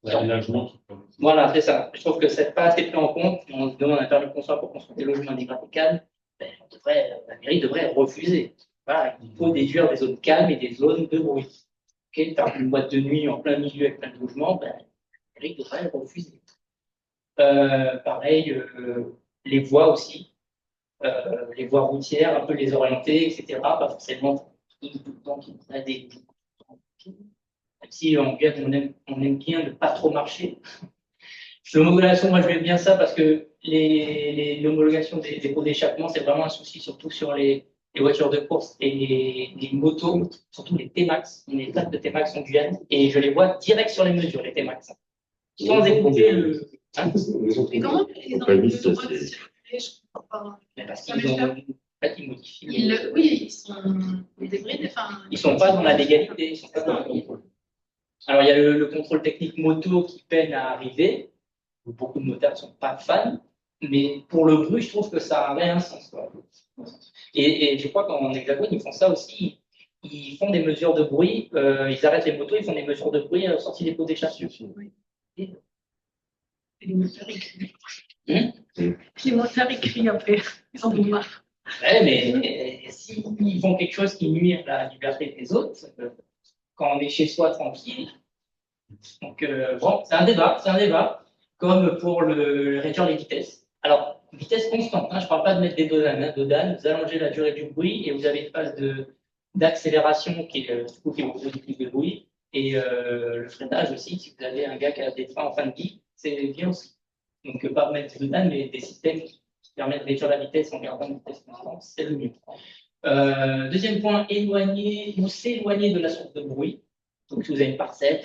L'aménagement. Voilà, c'est ça. Je trouve que c'est pas assez pris en compte. On se demande un permis de construire pour construire des logements des gradés calmes. Ben, la mairie devrait refuser. Voilà, il faut déduire des zones calmes et des zones de bruit. Ok, faire une boîte de nuit en plein milieu avec plein de logements, ben, la mairie devrait refuser. Pareil, les voies aussi. Les voies routières, un peu les orienter, etc. Pas forcément tout le temps qu'il y a des. Même si on aime bien ne pas trop marcher. L'homologation, moi je mets bien ça parce que l'homologation des pots d'échappement, c'est vraiment un souci, surtout sur les voitures de course et les motos, surtout les T-Max. Les plaques de T-Max en Guyane et je les vois direct sur les mesures, les T-Max. Sans écouter le. Hein, Mais comment ils ont le droit de circuler? Je comprends pas. mais parce qu'ils ont. En fait, ils modifient. Oui, ils sont débridés. Ils sont pas dans la légalité. Ils sont pas dans la légalité. Alors, il y a le contrôle technique moto qui peine à arriver. Beaucoup de notaires ne sont pas fans. Mais pour le bruit, je trouve que ça aurait un sens. Quoi. Et je crois qu'en Hexagone, ils font ça aussi. Ils font des mesures de bruit. Ils arrêtent les motos, ils font des mesures de bruit à la sortie des pots d'échappement. Oui. Et les moteurs, ils crient. Les moteurs, ils crient après. Ils en ont marre. Ouais, mais s'ils font quelque chose qui nuit à la liberté des autres, quand on est chez soi tranquille. Donc, bon, c'est un débat, comme pour le réduire les vitesses. Alors, vitesse constante, hein, je ne parle pas de mettre des dodanes, vous allongez la durée du bruit et vous avez une phase d'accélération qui vous produit plus de bruit. Et le freinage aussi, si vous avez un gars qui a des freins en fin de vie, c'est bien aussi. Donc, pas mettre des dodanes, mais des systèmes qui permettent de réduire la vitesse en gardant une vitesse constante, c'est le mieux. Deuxième point, éloigner ou s'éloigner de la source de bruit. Donc, si vous avez une parcelle,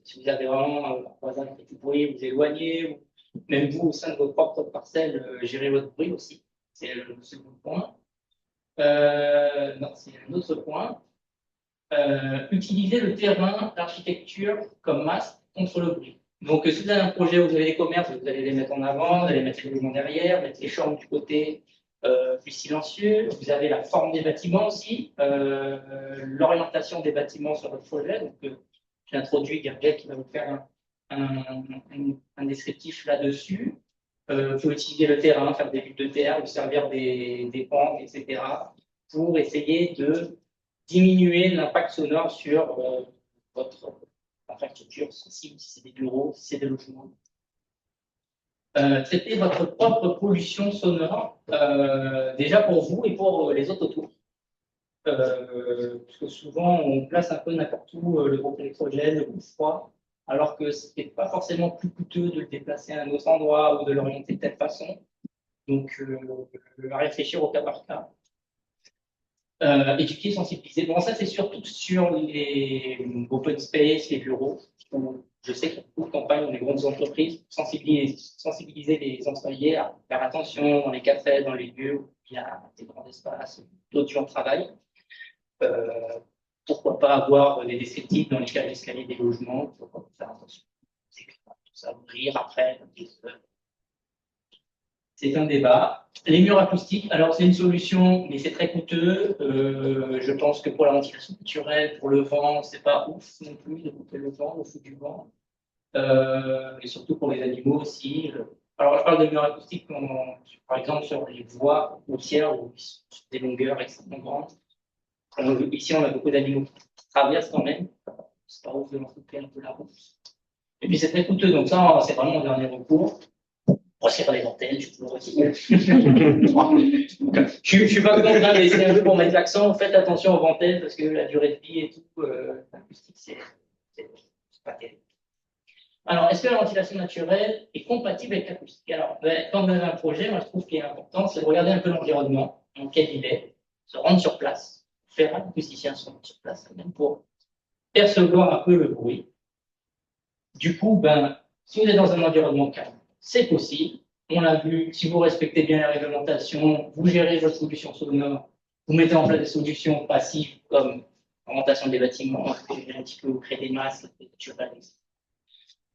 si vous avez vraiment un voisin qui fait du bruit, vous éloignez, ou même vous, au sein de votre propre parcelle, gérez votre bruit aussi. C'est le second point. Non, c'est un autre point. Utiliser le terrain, l'architecture comme masque contre le bruit. Donc, si vous avez un projet où vous avez des commerces, vous allez les mettre en avant, vous allez mettre les logements derrière, mettre les chambres du côté plus silencieux. Vous avez la forme des bâtiments aussi, l'orientation des bâtiments sur votre projet. Donc, j'ai introduit Gabriel qui va vous faire un descriptif là-dessus. Vous pouvez utiliser le terrain, faire des vues de terre, vous servir des pentes, etc. pour essayer de diminuer l'impact sonore sur votre infrastructure sensible, si c'est des bureaux, si c'est des logements. Traiter votre propre pollution sonore, déjà pour vous et pour les autres autour. Parce que souvent, on place un peu n'importe où le groupe électrogène, le groupe froid, alors que ce n'est pas forcément plus coûteux de le déplacer à un autre endroit ou de l'orienter de telle façon. Donc, à réfléchir au cas par cas. Éduquer, sensibiliser. Bon, ça, c'est surtout sur les open space, les bureaux. Je sais qu'il y a beaucoup de campagnes dans les grandes entreprises, sensibiliser les employés à faire attention dans les cafés, dans les lieux où il y a des grands espaces, d'autres gens travaillent. Pourquoi pas avoir des descriptifs dans les cages d'escalier des logements, pourquoi pas faire attention. ça va ouvrir après. C'est un débat. Les murs acoustiques, alors c'est une solution, mais c'est très coûteux. Je pense que pour la ventilation naturelle, pour le vent, c'est pas ouf non plus de couper le vent, le fou du vent. Et surtout pour les animaux aussi. Alors je parle de murs acoustiques, par exemple sur les voies routières où ils sont sur des longueurs extrêmement grandes. Ici, on a beaucoup d'animaux qui traversent quand même. C'est pas ouf de leur couper un peu la route. Et puis c'est très coûteux, donc ça, c'est vraiment le dernier recours. Pour faire les antennes, je peux le retirer. Je suis pas contre, mais c'est un peu pour mettre l'accent. Faites attention aux antennes parce que la durée de vie et tout, l'acoustique, c'est pas terrible. Alors, est-ce que la ventilation naturelle est compatible avec l'acoustique? Alors, quand on a un projet, moi je trouve qu'il est important, c'est de regarder un peu l'environnement dans lequel il est, se rendre sur place, faire un acousticien se rendre sur place, même pour percevoir un peu le bruit. Du coup, si vous êtes dans un environnement calme, c'est possible. On l'a vu, si vous respectez bien la réglementation, vous gérez votre solution sonore, vous mettez en place des solutions passives comme l'augmentation des bâtiments, un petit peu, vous créez des masses,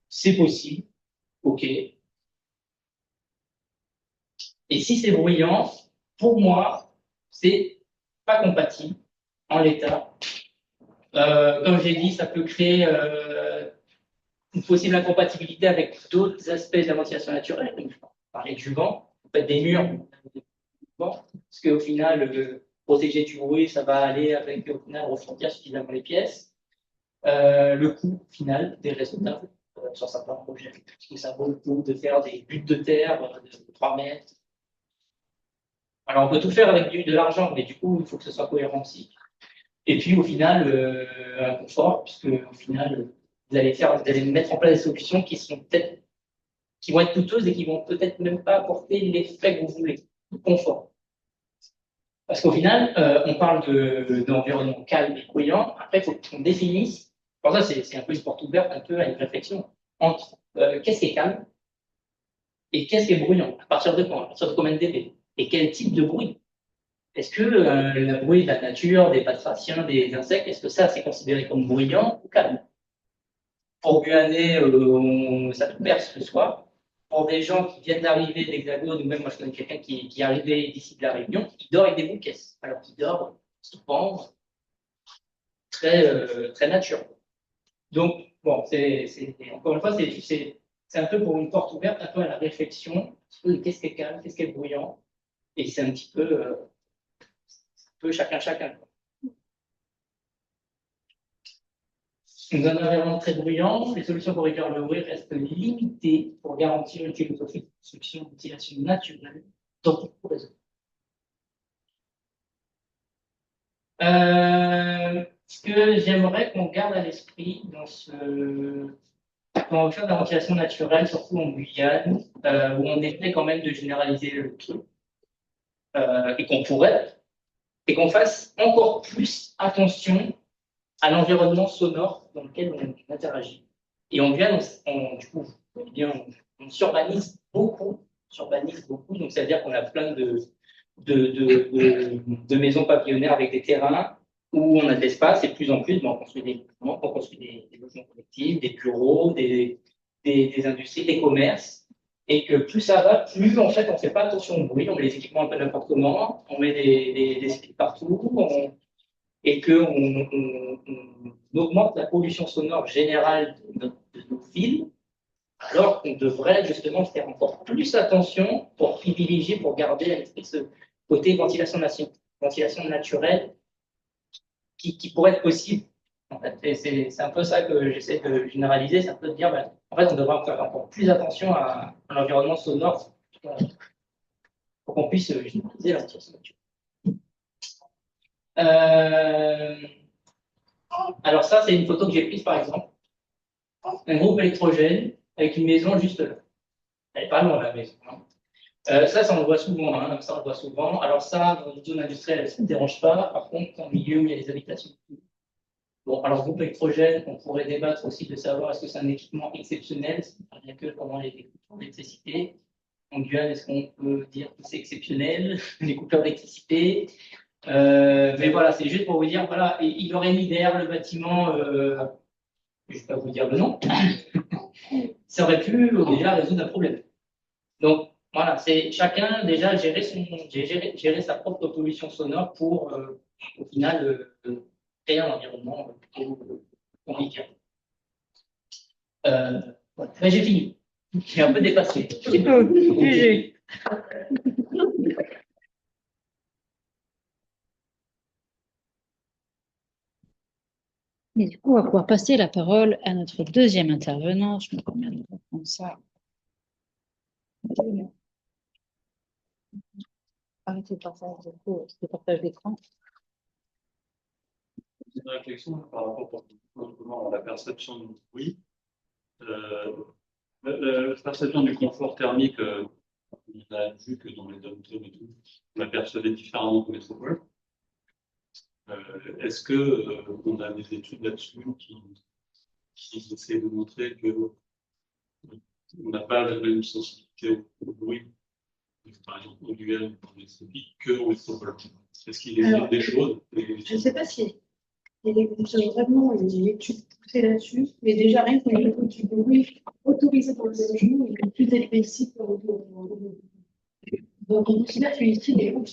c'est possible. OK. Et si c'est bruyant, pour moi, c'est pas compatible en l'état. Comme j'ai dit, ça peut créer une possible incompatibilité avec d'autres aspects de la ventilation naturelle, comme je parlais du vent, en fait, des murs, parce qu'au final, protéger du bruit, ça va aller avec, au final, refroidir suffisamment les pièces. Le coût final des résultats sur certains projets, parce que ça vaut le coup de faire des buttes de terre de 3 mètres. Alors, on peut tout faire avec de l'argent, mais du coup, il faut que ce soit cohérent aussi. Et puis, au final, un confort, puisque au final, vous allez mettre en place des solutions qui vont être coûteuses et qui vont peut-être même pas apporter l'effet que vous voulez, le confort. Parce qu'au final, on parle d'environnement calme et bruyant. Après, il faut qu'on définisse. Pour ça, c'est un peu une porte ouverte, un peu à une réflexion entre qu'est-ce qui est calme et qu'est-ce qui est bruyant. À partir de quand? À partir de combien de dB? Et quel type de bruit? Est-ce que le bruit de la nature, des batraciens, des insectes, est-ce que ça, c'est considéré comme bruyant ou calme? Pour Guyanais, ça nous perce le soir. Pour des gens qui viennent d'arriver d'Hexagone, ou même moi je connais quelqu'un qui est arrivé d'ici de la Réunion, il dort avec des bouquets. Alors qu'il dort souvent très nature. Donc, bon, encore une fois, c'est un peu pour une porte ouverte, un peu à la réflexion, qu'est-ce qui est calme, qu'est-ce qui est bruyant, et c'est un petit peu chacun. Dans un environnement très bruyant, les solutions pour réduire le bruit restent limitées pour garantir une philosophie de construction d'utilisation naturelle dans tout le réseau. Ce que j'aimerais qu'on garde à l'esprit quand on fait de la ventilation naturelle, surtout en Guyane, où on essaie quand même de généraliser le truc, et qu'on fasse encore plus attention à l'environnement sonore dans lequel on interagit. Et en Guyane, on s'urbanise beaucoup, donc ça veut dire qu'on a plein de maisons pavillonnaires avec des terrains où on a de l'espace et de plus en plus, on construit des logements collectifs, des bureaux, des industries, des commerces, et que plus ça va, plus en fait on ne fait pas attention au bruit, on met les équipements un peu n'importe comment, on met des speeds partout, et qu'on augmente la pollution sonore générale de nos villes, alors qu'on devrait justement faire encore plus attention pour privilégier, pour garder à l'esprit ce côté ventilation naturelle qui pourrait être possible. En fait, c'est un peu ça que j'essaie de généraliser, c'est un peu de dire, en fait, on devrait faire encore plus attention à l'environnement sonore pour qu'on puisse généraliser la ventilation naturelle. Alors ça, c'est une photo que j'ai prise, par exemple. Un groupe électrogène avec une maison juste là. Elle n'est pas loin, la maison. Ça, on le voit souvent. Alors ça, dans une zone industrielle, ça ne dérange pas. Par contre, en milieu où il y a des habitations. Bon, alors groupe électrogène, on pourrait débattre aussi de savoir est-ce que c'est un équipement exceptionnel, bien que comment les coupures d'électricité. En Guyane, est-ce qu'on peut dire que c'est exceptionnel, les coupures d'électricité? Mais voilà, c'est juste pour vous dire, voilà, il aurait mis derrière le bâtiment je ne vais pas vous dire le nom, ça aurait pu déjà résoudre un problème. Donc, voilà, c'est chacun déjà gérer sa propre pollution sonore pour, au final, créer un environnement plutôt compliqué. Voilà. Mais j'ai fini. J'ai un peu dépassé. GG. Et du coup, on va pouvoir passer la parole à notre deuxième intervenant. Je me permets de reprendre ça. Arrêtez le partage d'écran. Une réflexion par rapport à la perception du bruit. La perception du confort thermique, on a vu que dans les dom-toms et tout, on la percevait différemment qu'en métropole. Est-ce que on a des études là-dessus qui essaient de montrer que on n'a pas la même sensibilité au bruit, par exemple au duel dans les tropiques, qu'en métropole? Est-ce qu'il existe des choses? Je ne sais pas si il existe vraiment une étude poussée là-dessus, mais déjà rien que le niveau du bruit autorisé dans les logements, il est plus élevé ici que donc on considère que ici, les gens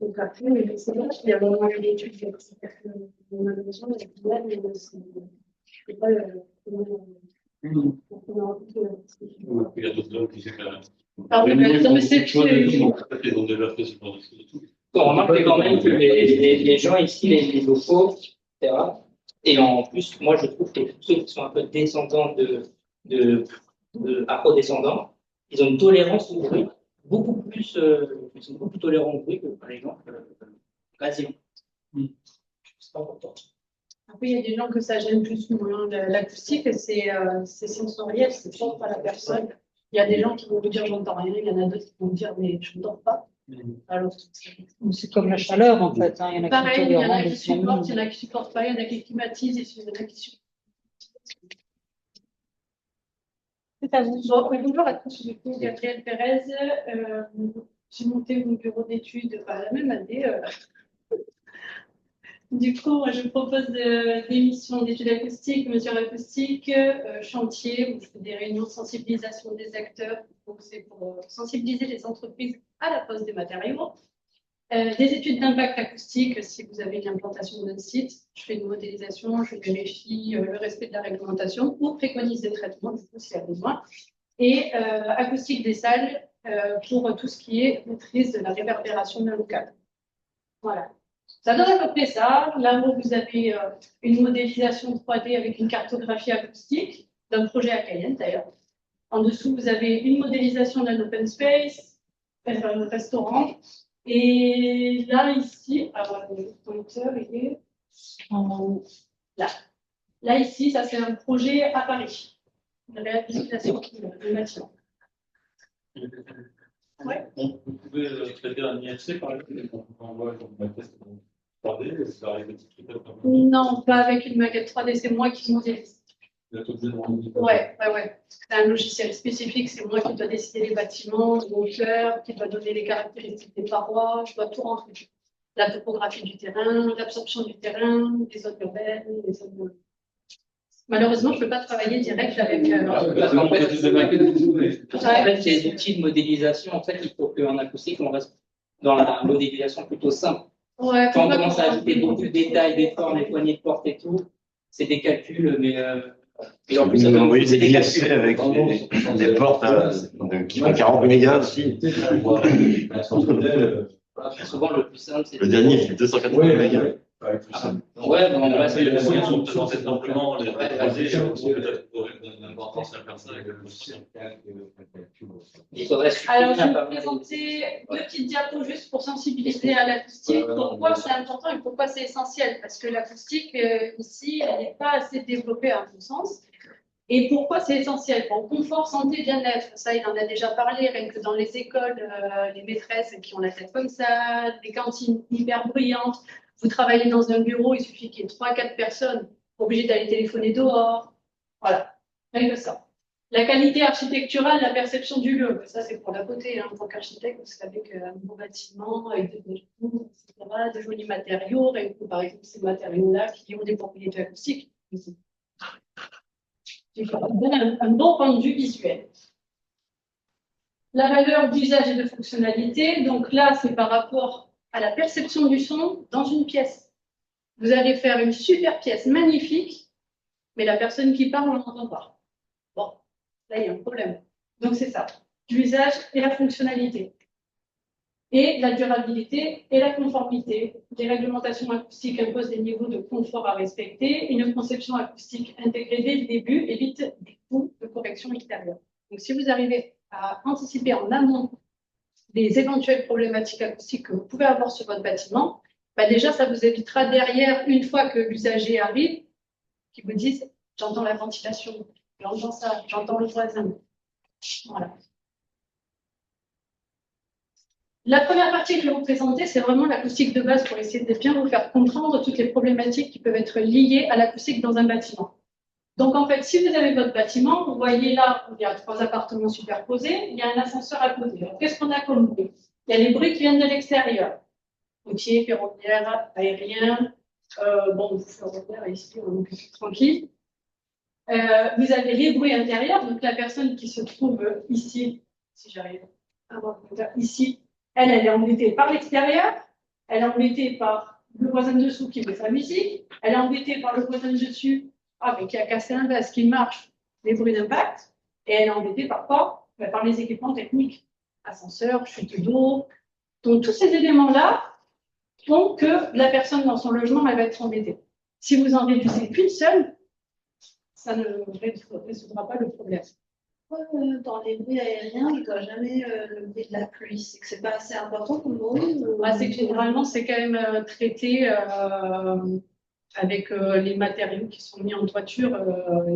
donc après, c'est vrai qu'il y a vraiment une étude qui a besoin de c'est pas Il y a d'autres hommes qui disent que Ah oui, mais non, mais c'est ils ont déjà fait ce genre de choses et tout. On remarque quand même que les gens ici, les locaux, etc. Et en plus, moi, je trouve que ceux qui sont un peu descendants afro-descendants, ils ont une tolérance au bruit beaucoup plus, ils sont beaucoup plus tolérants au bruit que, par exemple, l'Asien. C'est pas important. Après, il y a des gens que ça gêne plus ou moins. L'acoustique, c'est sensoriel, c'est propre à la personne. Il y a des gens qui vont vous dire j'entends rien, il y en a d'autres qui vont vous dire mais je n'entends pas. Alors, C'est comme la chaleur, en fait. Hein. Il y en a pareil, il y en a qui qui supportent, il y en a qui supportent pas, il y en a qui climatisent, et il y en a qui supportent. C'est à vous. Bon, bonjour à tous, je suis Gabrielle Pérez. J'ai monté mon bureau d'études la même année. Du coup, je propose des missions d'études acoustiques, mesures acoustiques, chantier, où je fais des réunions de sensibilisation des acteurs. Donc, c'est pour sensibiliser les entreprises à la pose des matériaux. Des études d'impact acoustique, si vous avez une implantation d'un site, je fais une modélisation, je vérifie le respect de la réglementation ou préconise des traitements, du coup, s'il y a besoin. Et acoustique des salles pour tout ce qui est maîtrise de la réverbération d'un local. Voilà. Ça donne à peu près ça. Là, vous avez une modélisation 3D avec une cartographie acoustique d'un projet à Cayenne, d'ailleurs. En dessous, vous avez une modélisation d'un open space, un restaurant. Et là, ici, alors, le pointeur, il est là. Là, ici, ça, c'est un projet à Paris. Une réhabilitation de bâtiment. Ouais. Vous pouvez traiter un IFC par exemple, on envoie un test 3D, ça arrive à petit truc. Non, pas avec une maquette 3D, c'est moi qui modélise. Ouais. C'est un logiciel spécifique, c'est moi qui dois décider les bâtiments, les hauteurs, qui dois donner les caractéristiques des parois, je dois tout rentrer. La topographie du terrain, l'absorption du terrain, les zones urbaines, les zones. Malheureusement, je ne peux pas travailler direct avec. Parce qu'en fait, ces outils de modélisation, en fait, il faut qu'en acoustique, on reste dans la modélisation plutôt simple. Ouais, quand on commence à ajouter beaucoup de détails, des formes, des poignées de porte et tout, c'est des calculs, mais et en plus, ça oui, c'est des calculs avec des portes qui font 40 mégas aussi. Souvent, le plus simple, c'est. Le dernier fait 280 mégas. Ouais, bon, on va c'est simplement les peut-être pour donner de l'importance à faire ça avec le logiciel. Alors, je vais vous présenter deux petites diapos juste pour sensibiliser à l'acoustique. Pourquoi c'est important et pourquoi c'est essentiel? Parce que l'acoustique, ici, elle n'est pas assez développée à mon sens. Et pourquoi c'est essentiel? Bon, confort, santé, bien-être, ça, il en a déjà parlé, rien que dans les écoles, les maîtresses qui ont la tête comme ça, les cantines hyper bruyantes. Vous travaillez dans un bureau, il suffit qu'il y ait 3-4 personnes obligées d'aller téléphoner dehors. Voilà, rien que ça. La qualité architecturale, la perception du lieu. Ça, c'est pour la beauté. Hein. En tant qu'architecte, vous savez qu'un beau bâtiment avec des beaux tours, etc., de jolis matériaux, par exemple ces matériaux-là qui ont des propriétés acoustiques. Il faut un bon rendu visuel. La valeur d'usage et de fonctionnalité. Donc là, c'est par rapport à la perception du son dans une pièce. Vous allez faire une super pièce magnifique, mais la personne qui parle, on n'entend pas. Bon, là, il y a un problème. Donc, c'est ça, l'usage et la fonctionnalité. Et la durabilité et la conformité. Les réglementations acoustiques imposent des niveaux de confort à respecter. Une conception acoustique intégrée dès le début évite des coûts de correction extérieure. Donc, si vous arrivez à anticiper en amont les éventuelles problématiques acoustiques que vous pouvez avoir sur votre bâtiment, bah déjà, ça vous évitera derrière, une fois que l'usager arrive, qui vous dise « j'entends la ventilation ». J'entends ça, j'entends le voisin. Voilà. La première partie que je vais vous présenter, c'est vraiment l'acoustique de base pour essayer de bien vous faire comprendre toutes les problématiques qui peuvent être liées à l'acoustique dans un bâtiment. Donc, en fait, si vous avez votre bâtiment, vous voyez là, il y a 3 appartements superposés, il y a un ascenseur à côté. Qu'est-ce qu'on a comme bruit? Il y a les bruits qui viennent de l'extérieur. Routier, ferroviaire, aérien. Bon, ferroviaire, ici, on est tranquille. Vous avez les bruits intérieurs, donc la personne qui se trouve ici, si j'arrive à voir ici, elle est embêtée par l'extérieur, elle est embêtée par le voisin dessous qui met sa musique, elle est embêtée par le voisin dessus qui a cassé un vase qui marche, les bruits d'impact, et elle est embêtée par quoi? Par les équipements techniques, ascenseur, chute d'eau. Donc tous ces éléments-là font que la personne dans son logement, elle va être embêtée. Si vous en réduisez qu'une seule, ça ne résoudra pas le problème. Dans les bruits aériens, je ne vois jamais le bruit de la pluie. C'est que c'est pas assez important pour bruit C'est que généralement, c'est quand même traité avec les matériaux qui sont mis en toiture.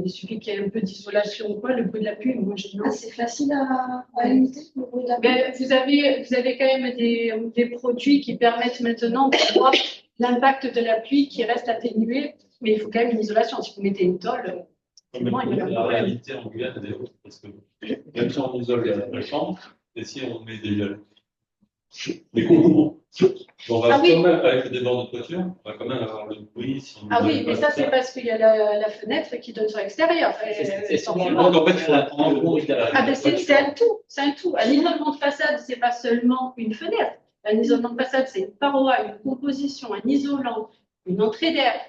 Il suffit qu'il y ait un peu d'isolation ou quoi. Le bruit de la pluie, moi, c'est facile à limiter, le bruit de la pluie. Vous avez quand même des produits qui permettent maintenant de voir l'impact de la pluie qui reste atténué, mais il faut quand même une isolation. Si vous mettez une tôle, la réalité en Guyane, elle est autre, parce que même si on isole la chambre, et si on met des concours, on va quand même, avec le débord de toiture, on va quand même avoir le bruit. Si on oui, mais ça, c'est parce qu'il y a la fenêtre qui donne sur l'extérieur. C'est souvent le donc en fait, il faut prendre le bruit. C'est un tout, c'est un tout. Un isolement de façade, c'est pas seulement une fenêtre. Un isolement de façade, c'est une paroi, une composition, un isolant, une entrée d'air.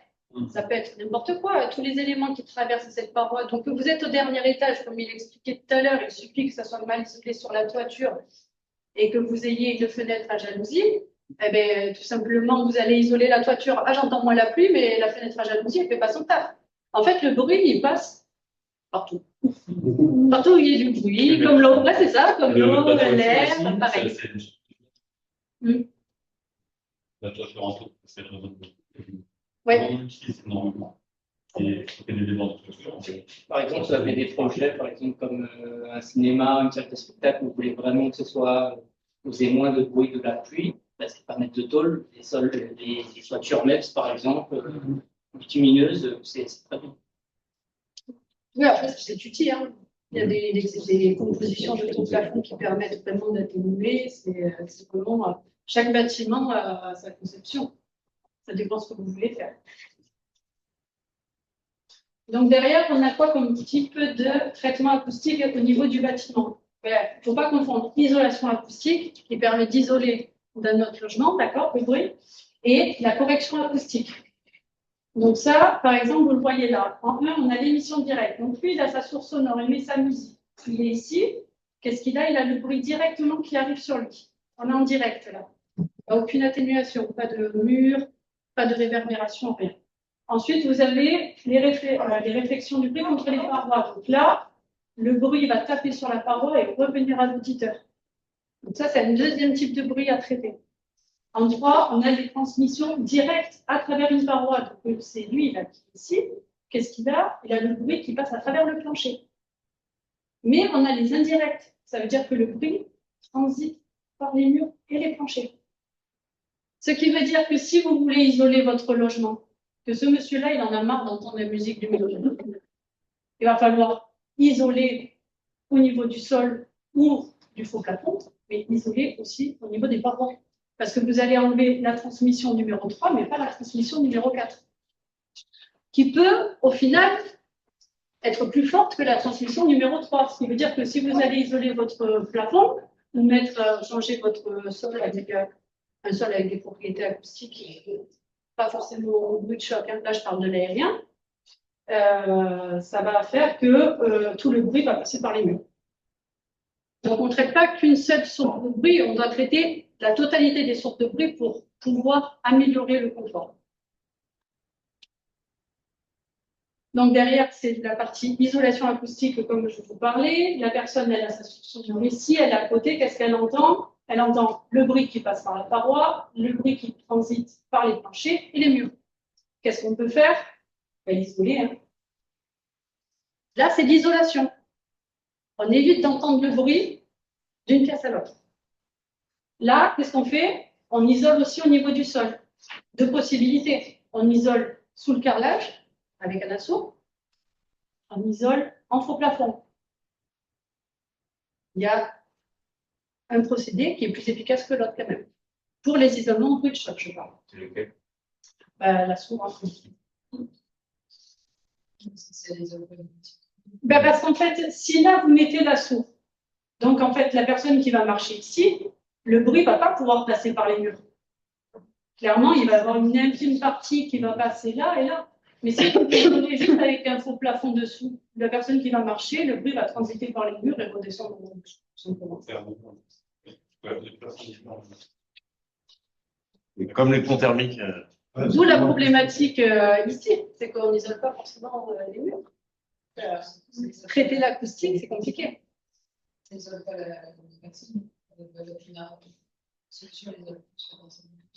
Ça peut être n'importe quoi, tous les éléments qui traversent cette paroi. Donc, vous êtes au dernier étage, comme il expliquait tout à l'heure, il suffit que ça soit mal isolé sur la toiture et que vous ayez une fenêtre à jalousie. Eh bien, tout simplement, vous allez isoler la toiture. Ah, j'entends moins la pluie, mais la fenêtre à jalousie, elle ne fait pas son taf. En fait, le bruit, il passe partout. Partout où il y a du bruit, comme l'eau. Ouais, c'est ça, comme l'eau, l'air, pareil. La toiture en tout, c'est le réseau de bruit. Oui. On utilise énormément. Et des éléments de toiture. Par exemple, vous avez des projets, par exemple, comme un cinéma, une salle de spectacle, où vous voulez vraiment que ce soit, vous ayez moins de bruit de la pluie, c'est pas mettre de tôle, les toitures MEPS, par exemple, bitumineuses, c'est très bien. Oui, après, c'est utile. Hein. Il y a des compositions de ton plafond qui permettent vraiment d'atténuer. C'est vraiment, chaque bâtiment a sa conception. Ça dépend de ce que vous voulez faire. Donc derrière, on a quoi comme type de traitement acoustique au niveau du bâtiment? Il ne faut pas confondre isolation acoustique, qui permet d'isoler dans notre logement, d'accord, le bruit, et la correction acoustique. Donc ça, par exemple, vous le voyez là. En 1, on a l'émission directe. Donc lui, il a sa source sonore, il met sa musique. Il est ici. Qu'est-ce qu'il a? Il a le bruit directement qui arrive sur lui. On est en direct là. Il n'y a aucune atténuation, pas de mur, pas de réverbération, rien. Ensuite, vous avez les réflexions du bruit contre les parois. Donc là, le bruit va taper sur la paroi et revenir à l'auditeur. Donc ça, c'est un deuxième type de bruit à traiter. En 3, on a des transmissions directes à travers une paroi. Donc c'est lui là qui est ici. Qu'est-ce qu'il a? Il a le bruit qui passe à travers le plancher. Mais on a les indirects. Ça veut dire que le bruit transite par les murs et les planchers. Ce qui veut dire que si vous voulez isoler votre logement, que ce monsieur-là, il en a marre d'entendre la musique du métronome, il va falloir isoler au niveau du sol ou du faux plafond, mais isoler aussi au niveau des parois. Parce que vous allez enlever la transmission numéro 3, mais pas la transmission numéro 4, qui peut, au final, être plus forte que la transmission numéro 3. Ce qui veut dire que si vous allez isoler votre plafond, ou changer votre sol avec un sol avec des propriétés acoustiques, pas forcément au bruit de choc, hein. Là je parle de l'aérien, ça va faire que tout le bruit va passer par les murs. Donc on ne traite pas qu'une seule source de bruit, on doit traiter la totalité des sources de bruit pour pouvoir améliorer le confort. Donc derrière, c'est la partie isolation acoustique, comme je vous parlais. La personne, elle a sa solution ici, elle est à côté, qu'est-ce qu'elle entend? Elle entend le bruit qui passe par la paroi, le bruit qui transite par les planchers et les murs. Qu'est-ce qu'on peut faire? Isoler. Hein. Là, c'est l'isolation. On évite d'entendre le bruit d'une pièce à l'autre. Là, qu'est-ce qu'on fait? On isole aussi au niveau du sol. Deux possibilités. On isole sous le carrelage, avec un assaut, on isole en faux plafond. Il y a un procédé qui est plus efficace que l'autre quand même. Pour les isolements en bruit de choc, je parle. C'est lequel? L'assaut en faux. Parce qu'en fait, si là vous mettez l'assaut, donc en fait la personne qui va marcher ici, le bruit ne va pas pouvoir passer par les murs. Clairement, il va y avoir une infime partie qui va passer là et là. Mais si vous isolez juste avec un faux plafond dessous, la personne qui va marcher, le bruit va transiter par les murs et redescendre dans le simplement. Et comme les ponts thermiques. D'où la problématique ici, c'est qu'on n'isole pas forcément les murs. Traiter l'acoustique, c'est compliqué.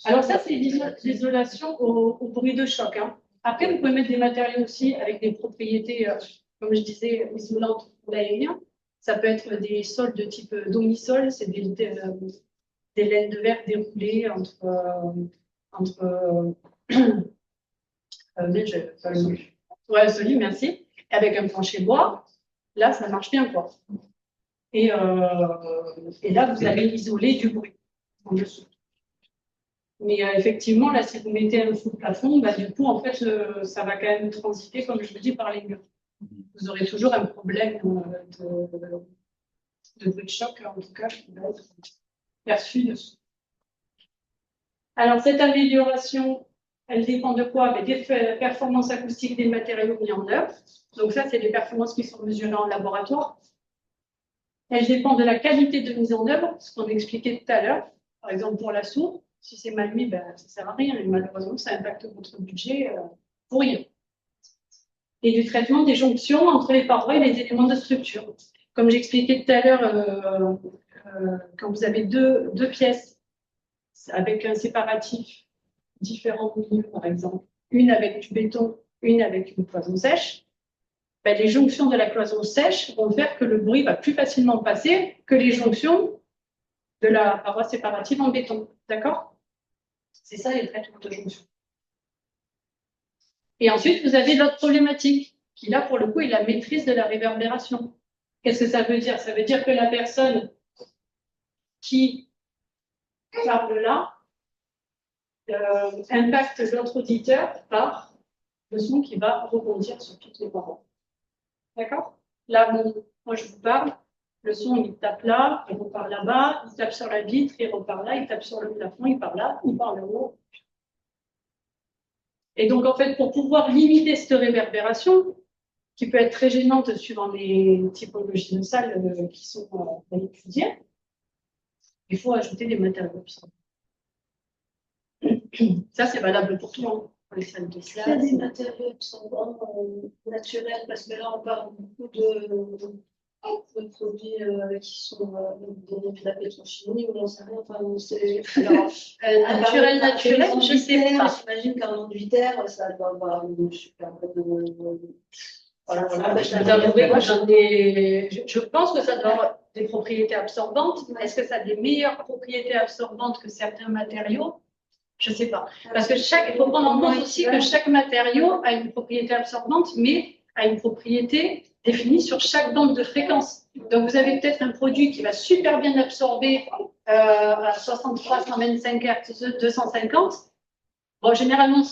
Alors ça, c'est l'isolation au bruit de choc. Hein. Après, vous pouvez mettre des matériaux aussi avec des propriétés, comme je disais, isolantes pour l'aérien. Ça peut être des sols de type domisol, c'est des laines de verre déroulées solide, merci, avec un plancher bois. Là, ça marche bien, quoi. Et là, vous allez isoler du bruit en dessous. Mais effectivement, là, si vous mettez un faux plafond, du coup, en fait, ça va quand même transiter, comme je vous dis, par les murs. Vous aurez toujours un problème de bruit de choc, en tout cas, qui va être perçu dessous. Alors, cette amélioration, elle dépend de quoi? Des performances acoustiques des matériaux mis en œuvre. Donc ça, c'est les performances qui sont mesurées en laboratoire. Elle dépend de la qualité de mise en œuvre, ce qu'on expliquait tout à l'heure. Par exemple, pour la sourde, si c'est mal mis, ça ne sert à rien. Et malheureusement, ça impacte votre budget pour rien. Et du traitement des jonctions entre les parois et les éléments de structure. Comme j'expliquais tout à l'heure, quand vous avez deux pièces avec un séparatif différent au milieu, par exemple, une avec du béton, une avec une cloison sèche, les jonctions de la cloison sèche vont faire que le bruit va plus facilement passer que les jonctions de la paroi séparative en béton. D'accord? C'est ça les traitements de jonction. Et ensuite, vous avez l'autre problématique, qui là, pour le coup, est la maîtrise de la réverbération. Qu'est-ce que ça veut dire? Ça veut dire que la personne qui parle là impacte l'autre auditeur par le son qui va rebondir sur toutes les parois. D'accord? Là, moi, je vous parle. Le son, il tape là, il repart là-bas, il tape sur la vitre, il repart là, il tape sur le plafond, il part là, il part là-haut. Et donc, en fait, pour pouvoir limiter cette réverbération, qui peut être très gênante suivant les typologies de salles qui sont étudiées, il faut ajouter des matériaux absorbants. Ça, c'est valable pour tout le monde. Pour les salles de Il y a des matériaux absorbants naturels, parce que là, on parle beaucoup de produits qui sont de la pétrochimie, ou on ne sait rien. Enfin, naturel, je ne sais pas. J'imagine qu'un enduit d'air, ça doit avoir une super bonne. Voilà, je vous avouerai que je pense que ça doit avoir des propriétés absorbantes. Est-ce que ça a des meilleures propriétés absorbantes que certains matériaux? Je ne sais pas. Parce que il faut prendre en compte aussi que chaque matériau a une propriété absorbante, mais a une propriété définie sur chaque bande de fréquence. Donc, vous avez peut-être un produit qui va super bien absorber à 63, 125 Hz, 250. Bon, généralement,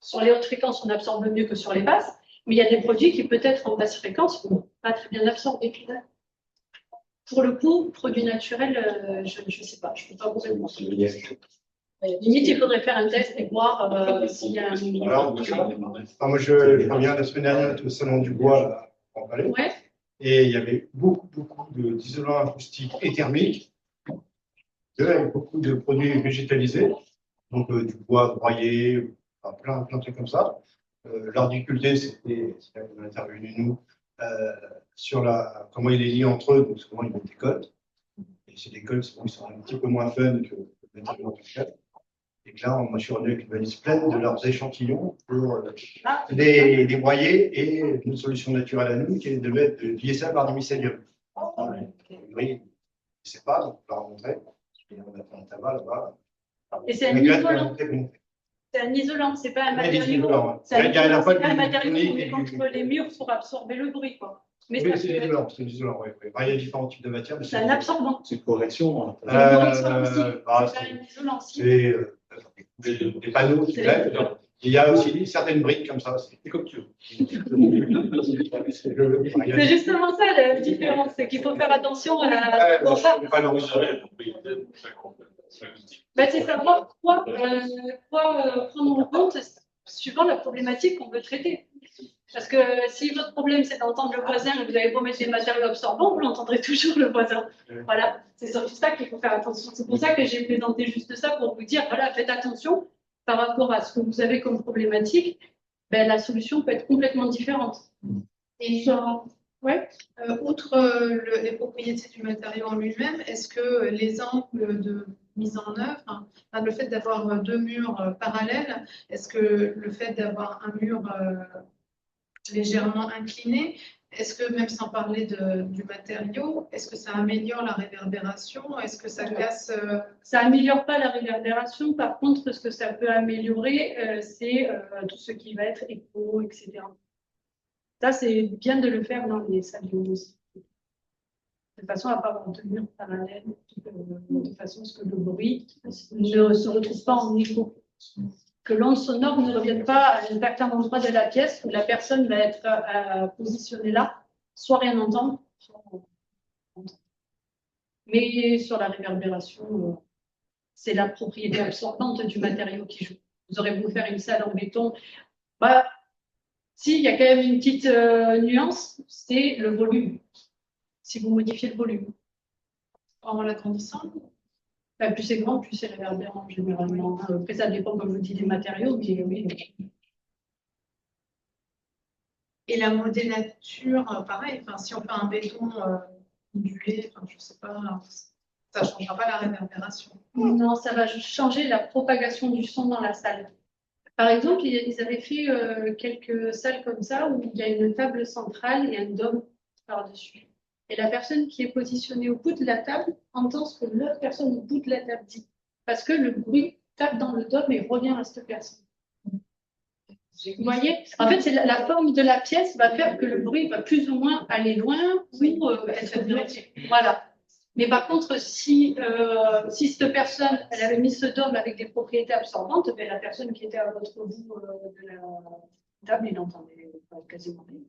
sur les hautes fréquences, on absorbe mieux que sur les basses, mais il y a des produits qui, peut-être en basse fréquence, ne vont pas très bien absorber. Pour le coup, produit naturel, je ne sais pas, je ne peux pas vous répondre. Limite, il faudrait faire un test et voir s'il y a un. Alors, moi, je reviens la semaine dernière au Salon du Bois là, en Palais. Ouais. Et il y avait beaucoup d'isolants acoustiques et thermiques, avec beaucoup de produits végétalisés, donc du bois broyé, enfin, plein de trucs comme ça. L'art du culté, c'était on a intervenu nous sur comment il est lié entre eux, donc comment ils mettent des codes. Et c'est des codes qui sont un petit peu moins fun que le matériau en tout cas. Et que là, moi, je suis revenu avec une valise pleine de leurs échantillons pour les broyer et une solution naturelle à nous qui est de mettre de l'ISA par du mycélium. Oui, je ne sais pas, donc on va remontrer. Et on a fait un tabac là-bas. Et c'est un isolant. C'est un isolant, c'est pas un matériau. C'est un matériau qu'on met contre les murs pour absorber le bruit, quoi. Mais oui, c'est un isolant, oui. Il y a différents types de matières. C'est un absorbant. C'est une correction. C'est une correction aussi. C'est un isolant aussi. C'est des panneaux qui lèvent. Il y a aussi certaines briques comme ça. C'est comme tu veux. C'est justement ça la différence, c'est qu'il faut faire attention à la. C'est savoir quoi prendre en compte suivant la problématique qu'on veut traiter. Parce que si votre problème c'est d'entendre le voisin et vous avez beau mettre des matériaux absorbants, vous l'entendrez toujours le voisin. Voilà, c'est surtout ça qu'il faut faire attention. C'est pour ça que j'ai présenté juste ça pour vous dire, voilà, faites attention par rapport à ce que vous avez comme problématique. La solution peut être complètement différente. Et ouais. Outre les propriétés du matériau en lui-même, est-ce que les angles de mise en œuvre, le fait d'avoir deux murs parallèles, est-ce que le fait d'avoir un mur légèrement incliné, est-ce que même sans parler du matériau, est-ce que ça améliore la réverbération? Est-ce que ça casse Ça améliore pas la réverbération. Par contre, ce que ça peut améliorer, c'est tout ce qui va être écho, etc. Ça, c'est bien de le faire dans les salles de musique. De façon à ne pas avoir deux murs parallèles, de façon à ce que le bruit ne se retrouve pas en écho. Que l'onde sonore ne revienne pas à un certain endroit de la pièce où la personne va être positionnée là, soit rien entendre, soit entendre. Mais sur la réverbération, c'est la propriété absorbante du matériau qui joue. Vous aurez beau faire une salle en béton, si, il y a quand même une petite nuance, c'est le volume. Si vous modifiez le volume. En l'agrandissant? Plus c'est grand, plus c'est réverbérant généralement. Après, ça dépend, comme je vous dis, des matériaux, mais oui. Et la modélature, pareil, si on fait un béton ondulé, je ne sais pas, ça ne changera pas la réverbération. Non, ça va changer la propagation du son dans la salle. Par exemple, ils avaient fait quelques salles comme ça où il y a une table centrale et un dôme par-dessus. Et la personne qui est positionnée au bout de la table entend ce que l'autre personne au bout de la table dit. Parce que le bruit tape dans le dôme et revient à cette personne. Vous voyez? En fait, c'est la forme de la pièce va faire que le bruit va plus ou moins aller loin ou être dirigé. Voilà. Mais par contre, si cette personne, elle avait mis ce dôme avec des propriétés absorbantes, la personne qui était à votre bout de la table, il n'entendait quasiment rien.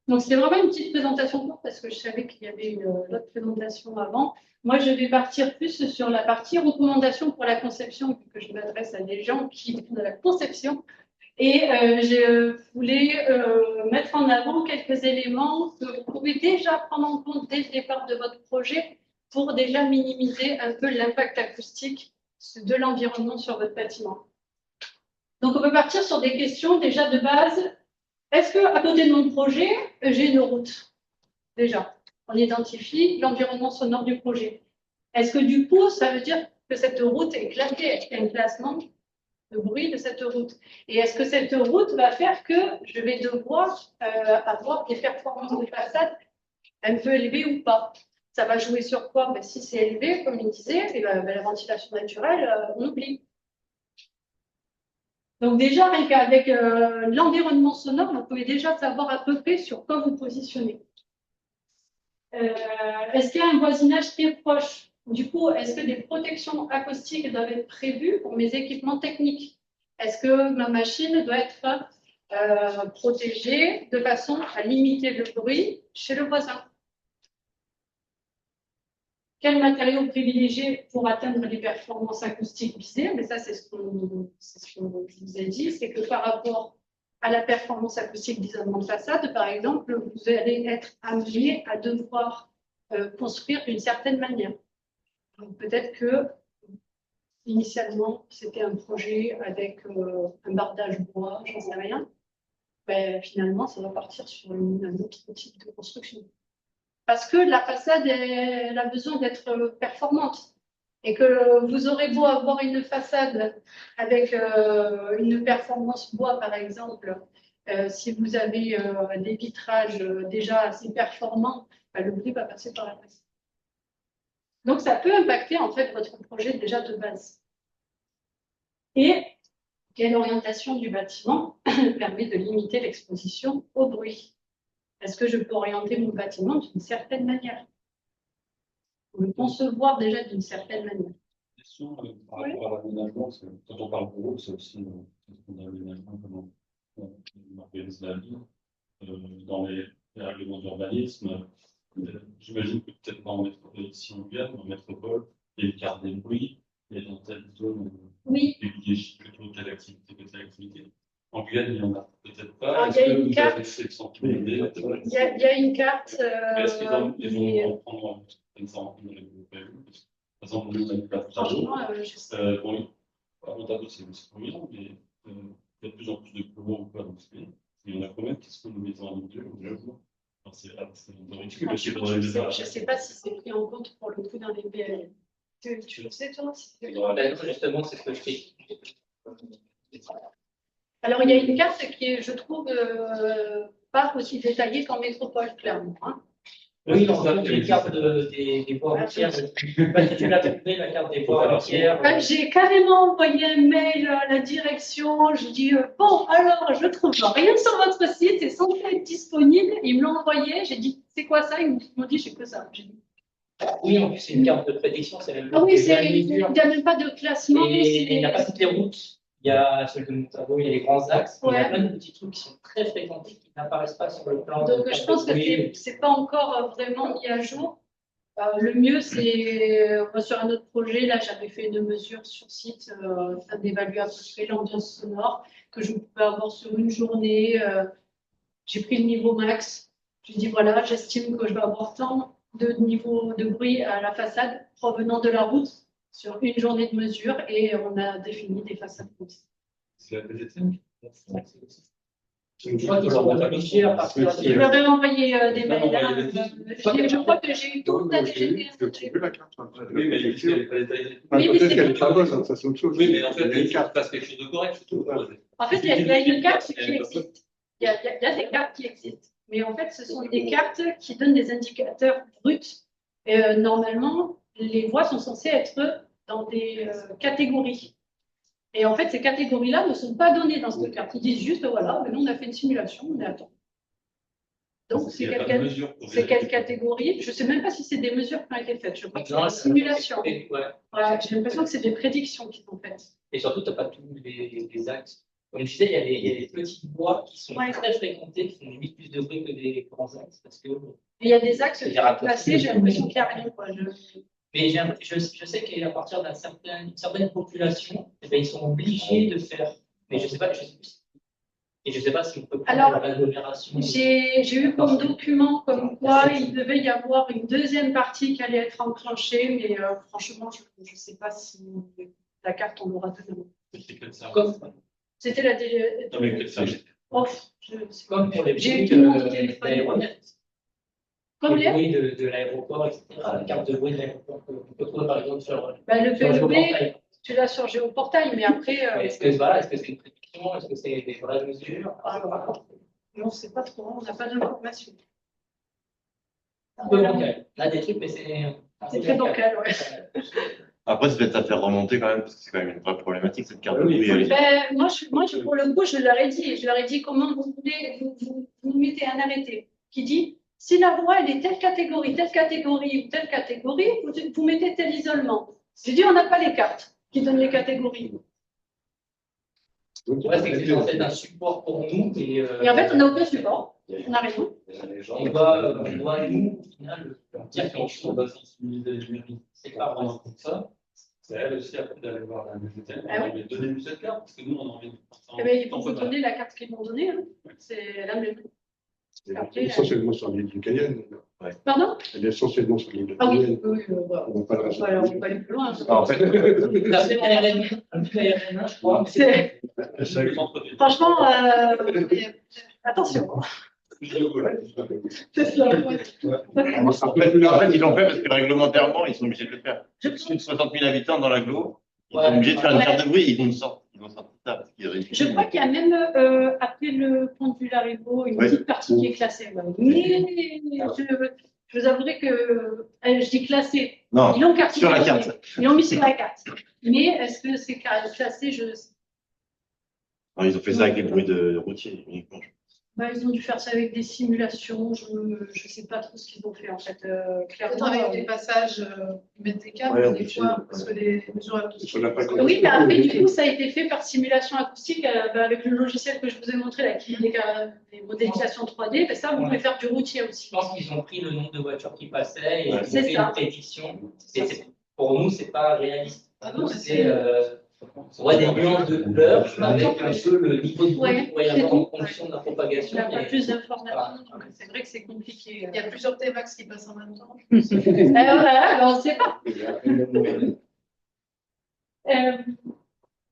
Donc, c'est vraiment une petite présentation courte parce que je savais qu'il y avait une autre présentation avant. Moi, je vais partir plus sur la partie recommandation pour la conception, vu que je m'adresse à des gens qui font de la conception. Et je voulais mettre en avant quelques éléments que vous pouvez déjà prendre en compte dès le départ de votre projet pour déjà minimiser un peu l'impact acoustique de l'environnement sur votre bâtiment. Donc, on peut partir sur des questions déjà de base. Est-ce qu'à côté de mon projet, j'ai une route? Déjà, on identifie l'environnement sonore du projet. Est-ce que du coup, ça veut dire que cette route est classée? Est-ce qu'il y a un classement de bruit de cette route? Et est-ce que cette route va faire que je vais devoir avoir des performances de façade un peu élevées ou pas? Ça va jouer sur quoi? Si c'est élevé, comme il disait, la ventilation naturelle, on oublie. Donc déjà, avec l'environnement sonore, vous pouvez déjà savoir à peu près sur quoi vous positionnez. Est-ce qu'il y a un voisinage très proche? Du coup, est-ce que des protections acoustiques doivent être prévues pour mes équipements techniques? Est-ce que ma machine doit être protégée de façon à limiter le bruit chez le voisin? Quel matériau privilégier pour atteindre les performances acoustiques visées? Mais ça, c'est ce que je vous ai dit, c'est que par rapport à la performance acoustique d'isolement de façade, par exemple, vous allez être amené à devoir construire d'une certaine manière. Peut-être que initialement, c'était un projet avec un bardage bois, j'en sais rien. Ben, finalement, ça va partir sur un autre type de construction. Parce que la façade, elle a besoin d'être performante. Et que vous aurez beau avoir une façade avec une performance bois, par exemple, si vous avez des vitrages déjà assez performants, ben, le bruit va passer par la façade. Donc, ça peut impacter en fait votre projet déjà de base. Et quelle orientation du bâtiment permet de limiter l'exposition au bruit? Est-ce que je peux orienter mon bâtiment d'une certaine manière? Ou le concevoir déjà d'une certaine manière? Question par rapport à l'aménagement, parce que quand on parle bureau, c'est aussi l'aménagement, comment on organise la vie. Dans les règlements d'urbanisme, j'imagine que peut-être pas en métropole, ici en Guyane, en métropole, il y a une carte des bruits, et dans telle zone, oui. privilégie plutôt telle activité que telle activité. En Guyane, il n'y en a peut-être pas. Alors, Est-ce que vous avez fait sensibiliser? Il y a une carte. Est-ce qu'ils vont en prendre comme ça en compte dans les prévus? Par exemple, nous, on a une carte Franchement, bon, en tableau, c'est combien, mais il y a de plus en plus de couloirs ou pas dans ce pays. Il y en a combien qui sont mis en milieu au logement? C'est ridicule. Je ne sais pas si c'est pris en compte pour le coup dans les PL. Tu le sais, toi? Justement, c'est ce que je fais. Alors, il y a une carte qui est, je trouve, pas aussi détaillée qu'en métropole, clairement. Hein. Oui, on a les cartes des voies routières. Tu l'as trouvé, la carte des voies routières. J'ai carrément envoyé un mail à la direction. Je dis bon, alors, je trouve rien sur votre site, c'est censé être disponible. Ils me l'ont envoyé. J'ai dit c'est quoi ça? Ils m'ont dit j'ai que ça. Oui, en plus, c'est une carte de prédiction. Ah oui, il n'y a même pas de classement. Et il n'y a pas toutes les routes. Il y a celle de Montago, il y a les grands axes. Ouais. Il y a plein de petits trucs qui sont très fréquentés, qui n'apparaissent pas sur le plan. Donc, je pense que ce n'est pas encore vraiment mis à jour. Le mieux, c'est sur un autre projet. Là, j'avais fait une mesure sur site, d'évaluer à peu près l'ambiance sonore que je pouvais avoir sur une journée. J'ai pris le niveau max. J'ai dit voilà, j'estime que je vais avoir tant de niveau de bruit à la façade provenant de la route sur une journée de mesure et on a défini des façades comme ça. C'est la PDT? Je crois qu'ils sont obligés à partir. Je leur ai envoyé des mails. Je crois que j'ai eu toute la J'ai vu la carte. Oui, mais il n'est pas détaillée. Peut-être qu'elle est pas bonne, ça c'est autre chose. Oui, mais en fait, il passe quelque chose de correct. En fait, il y a une carte qui existe. Il y a des cartes qui existent. Mais en fait, ce sont des cartes qui donnent des indicateurs bruts. Et, normalement, les voies sont censées être dans des catégories. Et en fait, ces catégories-là ne sont pas données dans cette carte. Ils disent juste, voilà, nous, on a fait une simulation, on est à temps. Donc, c'est quelle catégorie? Je ne sais même pas si c'est des mesures qui ont été faites. Je crois que c'est une simulation. Ouais. J'ai l'impression que c'est des prédictions qui sont faites. Et surtout, tu n'as pas tous les axes. Comme je disais, il y a des petites voies qui sont très fréquentées, qui font limite plus de bruit que des grands axes. Parce que, il y a des axes qui sont placés, j'ai l'impression qu'il n'y a rien. Mais je sais qu'à partir d'une certaine population, ils sont obligés de faire. Mais je ne sais pas, et je ne sais pas si on peut prendre l'agglomération. J'ai eu comme document comme quoi il devait y avoir une deuxième partie qui allait être enclenchée, mais franchement, je ne sais pas si la carte on l'aura demain. C'était la comme pour les j'ai eu tout le monde au téléphone. Comme les bruits de l'aéroport, etc. La carte de bruit de l'aéroport qu'on peut trouver par exemple sur le PLB, tu l'as sur Géoportail, mais après. Est-ce que c'est une prédiction? Est-ce que c'est des vraies mesures? Non, c'est pas trop, on n'a pas d'informations. Un peu bancal. On a des trucs, mais c'est très bancal, ouais. Après, c'est peut-être à faire remonter quand même, parce que c'est quand même une vraie problématique, cette carte de Oui. bruit. Elle est- Ben, pour le coup, je leur ai dit comment vous voulez, vous mettez un arrêté qui dit, si la voie, elle est telle catégorie ou telle catégorie, vous mettez tel isolement. J'ai dit, on n'a pas les cartes qui donnent les catégories. Ouais, c'est que c'est en fait un support pour nous. Et en fait, on n'a aucun support. On n'a rien. On doit, nous, au final, dire quelque chose. On va sensibiliser les mairies. C'est pas vraiment comme ça. C'est elle aussi après d'aller voir la bibliothèque. Ah oui. Mais donnez-nous cette carte, parce que nous, on a envie de. Eh ben, il faut vous donner la carte qu'ils m'ont donnée. Hein. C'est la même. Après, Essentiellement sur l'île du Cayenne. Pardon? Elle est essentiellement sur l'île du Ah oui, Cayenne. voilà. On va pas le rajouter. Voilà, on va pas aller plus loin. Ah, en fait, La RN1, je crois. Franchement, attention. C'est cela. en fait, ils l'ont fait parce que réglementairement, ils sont obligés de le faire. Plus de 60 000 habitants dans l'agglo, ils sont obligés de faire une carte de bruit, ils vont sortir ça. Parce qu'ils Je crois qu'il y a même, après le pont du Larigot, une petite partie qui est classée. Mais je vous avouerai que je dis classée. Non, Ils l'ont cartographié. sur la carte. Ils l'ont mis sur la carte. Mais est-ce que c'est classé? Non, ils ont fait ça avec les bruits de routiers uniquement. Ils ont dû faire ça avec des simulations. Je ne sais pas trop ce qu'ils ont fait en fait. Peut-être Clairement. avec des passages, ils mettent des câbles, Ouais, des fois, parce que les mesures Sur la fac- Oui, mais après, du coup, ça a été fait par simulation acoustique avec le logiciel que je vous ai montré, là, qui est des modélisations 3D. Mais ça, vous pouvez faire du routier aussi. Je pense qu'ils ont pris le nombre de voitures qui passaient et ils ont C'est fait ça. une prédiction. Pour nous, c'est pas réaliste. Ah non, C'est on voit des nuances de couleurs avec un peu le niveau de bruit qu'il pourrait y avoir en fonction de la Il propagation. n'y a pas Et- plus d'informations, donc c'est vrai que c'est compliqué. Il y a plusieurs T-Max qui passent en même temps. Voilà, on ne sait pas.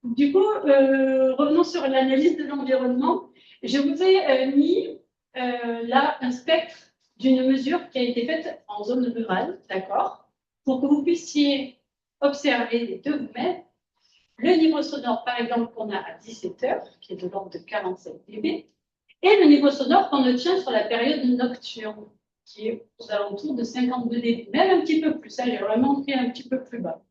Du coup, revenons sur l'analyse de l'environnement. Je vous ai mis là un spectre d'une mesure qui a été faite en zone rurale, d'accord, pour que vous puissiez observer de vous-même le niveau sonore, par exemple, qu'on a à 17 heures, qui est de l'ordre de 47 dB, et le niveau sonore qu'on obtient sur la période nocturne, qui est aux alentours de 52 dB, même un petit peu plus. Ça, j'ai vraiment pris un petit peu plus bas.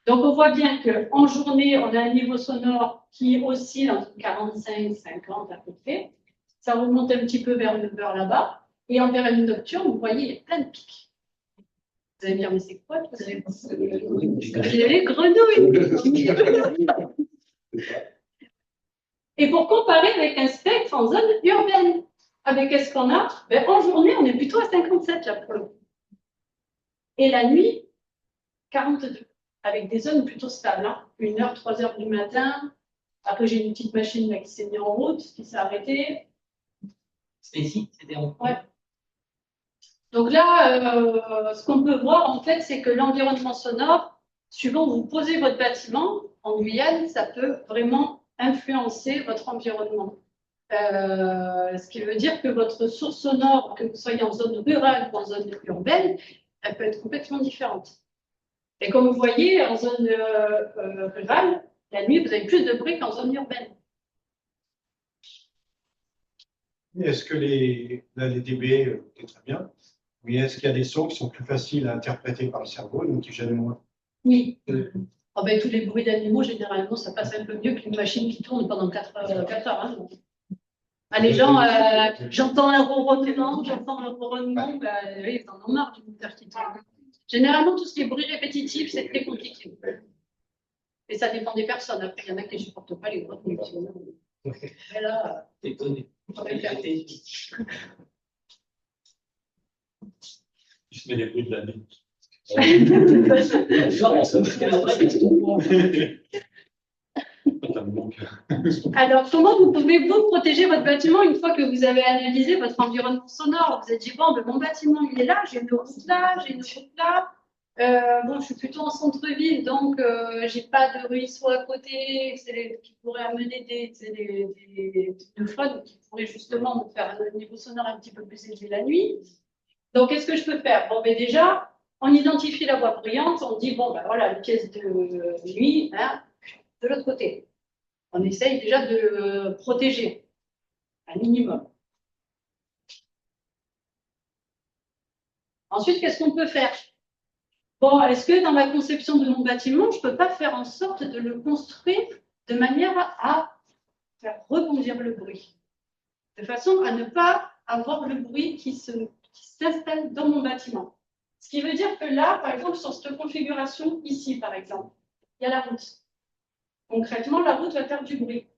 Donc, on voit bien qu'en journée, on a un niveau sonore qui oscille entre 45 et 50 à peu près. Ça remonte un petit peu vers 9 heures là-bas. Et en période nocturne, vous voyez, il y a plein de pics. Vous allez me dire, mais c'est quoi tout ça? C'est les grenouilles. Et pour comparer avec un spectre en zone urbaine, avec ce qu'on a, en journée, on est plutôt à 57 là pour le coup. Et la nuit, 42. Avec des zones plutôt stables. 1h, 3h du matin. Après, j'ai une petite machine là, qui s'est mise en route, qui s'est arrêtée. C'était en Ouais. Donc là, ce qu'on peut voir, en fait, c'est que l'environnement sonore, suivant où vous posez votre bâtiment, en Guyane, ça peut vraiment influencer votre environnement. Ce qui veut dire que votre source sonore, que vous soyez en zone rurale ou en zone urbaine, elle peut être complètement différente. Et comme vous voyez, en zone rurale, la nuit, vous avez plus de bruit qu'en zone urbaine. Est-ce que les dB, c'est très bien, mais est-ce qu'il y a des sons qui sont plus faciles à interpréter par le cerveau, donc qui gênent moins? Oui. Tous les bruits d'animaux, généralement, ça passe un peu mieux qu'une machine qui tourne pendant 4 heures. Hein. Les gens, j'entends un ronronnement, oui, ils en ont marre du moteur qui tourne. Généralement, tout ce qui est bruit répétitif, c'est très compliqué. Et ça dépend des personnes. Après, il y en a qui ne supportent pas les bruits. Mais là, étonné. Tu se mets des bruits de la nuit. Alors, comment vous pouvez vous protéger votre bâtiment une fois que vous avez analysé votre environnement sonore? Vous avez dit, bon, mon bâtiment, il est là, j'ai une route là, j'ai une route là. Je suis plutôt en centre-ville, donc j'ai pas de ruisseau à côté qui pourrait amener une flotte qui pourrait justement me faire un niveau sonore un petit peu plus élevé la nuit. Donc, qu'est-ce que je peux faire? Déjà, on identifie la voie bruyante, on dit, voilà, une pièce de nuit, de l'autre côté. On essaye déjà de le protéger, un minimum. Ensuite, qu'est-ce qu'on peut faire? Bon, est-ce que dans ma conception de mon bâtiment, je ne peux pas faire en sorte de le construire de manière à faire rebondir le bruit, de façon à ne pas avoir le bruit qui s'installe dans mon bâtiment. Ce qui veut dire que là, par exemple, sur cette configuration ici, par exemple, il y a la route. Concrètement, la route va faire du bruit.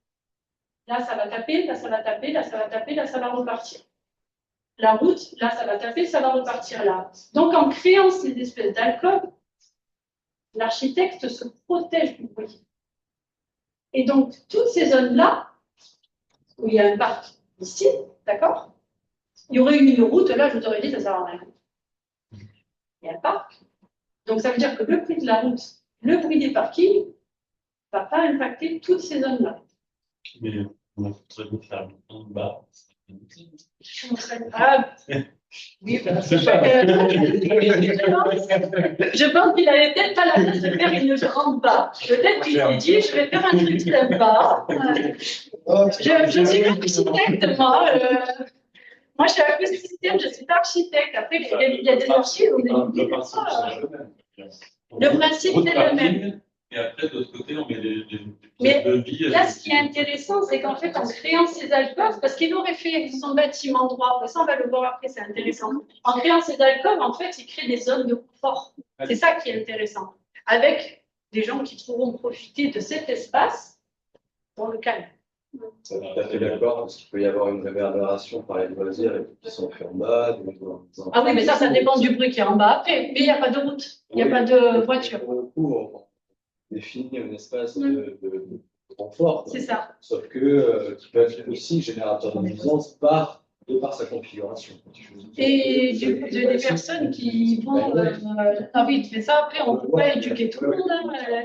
Là, ça va taper, là, ça va taper, là, ça va taper, là, ça va repartir. La route, là, ça va taper, ça va repartir là. Donc, en créant ces espèces d'alcôves, l'architecte se protège du bruit. Et donc, toutes ces zones-là, où il y a un parc ici, d'accord, il y aurait eu une route, là, je vous aurais dit, ça ne sert à rien. Il y a un parc. Donc, ça veut dire que le bruit de la route, le bruit des parkings, ne va pas impacter toutes ces zones-là. Mais on faudrait vous faire un bar. Ah, oui, ben, je pense qu'il n'avait peut-être pas la place de faire une grande barre. Peut-être qu'il s'est dit, je vais faire un truc sympa. Je suis architecte, moi. Moi, je suis acousticienne, je ne suis pas architecte. Après, il y a des archives où on dit comme ça. Le principe, c'est le même. Et après, de l'autre côté, on met des Mais devis. là, ce qui est intéressant, c'est qu'en fait, en créant ces alcôves, parce qu'il aurait fait son bâtiment droit, ça on va le voir après, c'est intéressant. En créant ces alcôves, en fait, il crée des zones de confort. C'est ça qui est intéressant. Avec des gens qui pourront profiter de cet espace dans le calme. Ça, tout à fait d'accord, parce qu'il peut y avoir une réverbération par les loisirs et qui sont faits en bas. Ah oui, mais ça dépend du bruit qui est en bas après. Mais il n'y a pas de route, il n'y a pas de voiture. Pour le coup, on définit un espace de confort. C'est ça. Sauf que qui peut être aussi générateur de nuisance de par sa configuration. Et des personnes qui vont. Ah oui, tu fais ça, après, on ne peut pas éduquer tout le monde. Hein.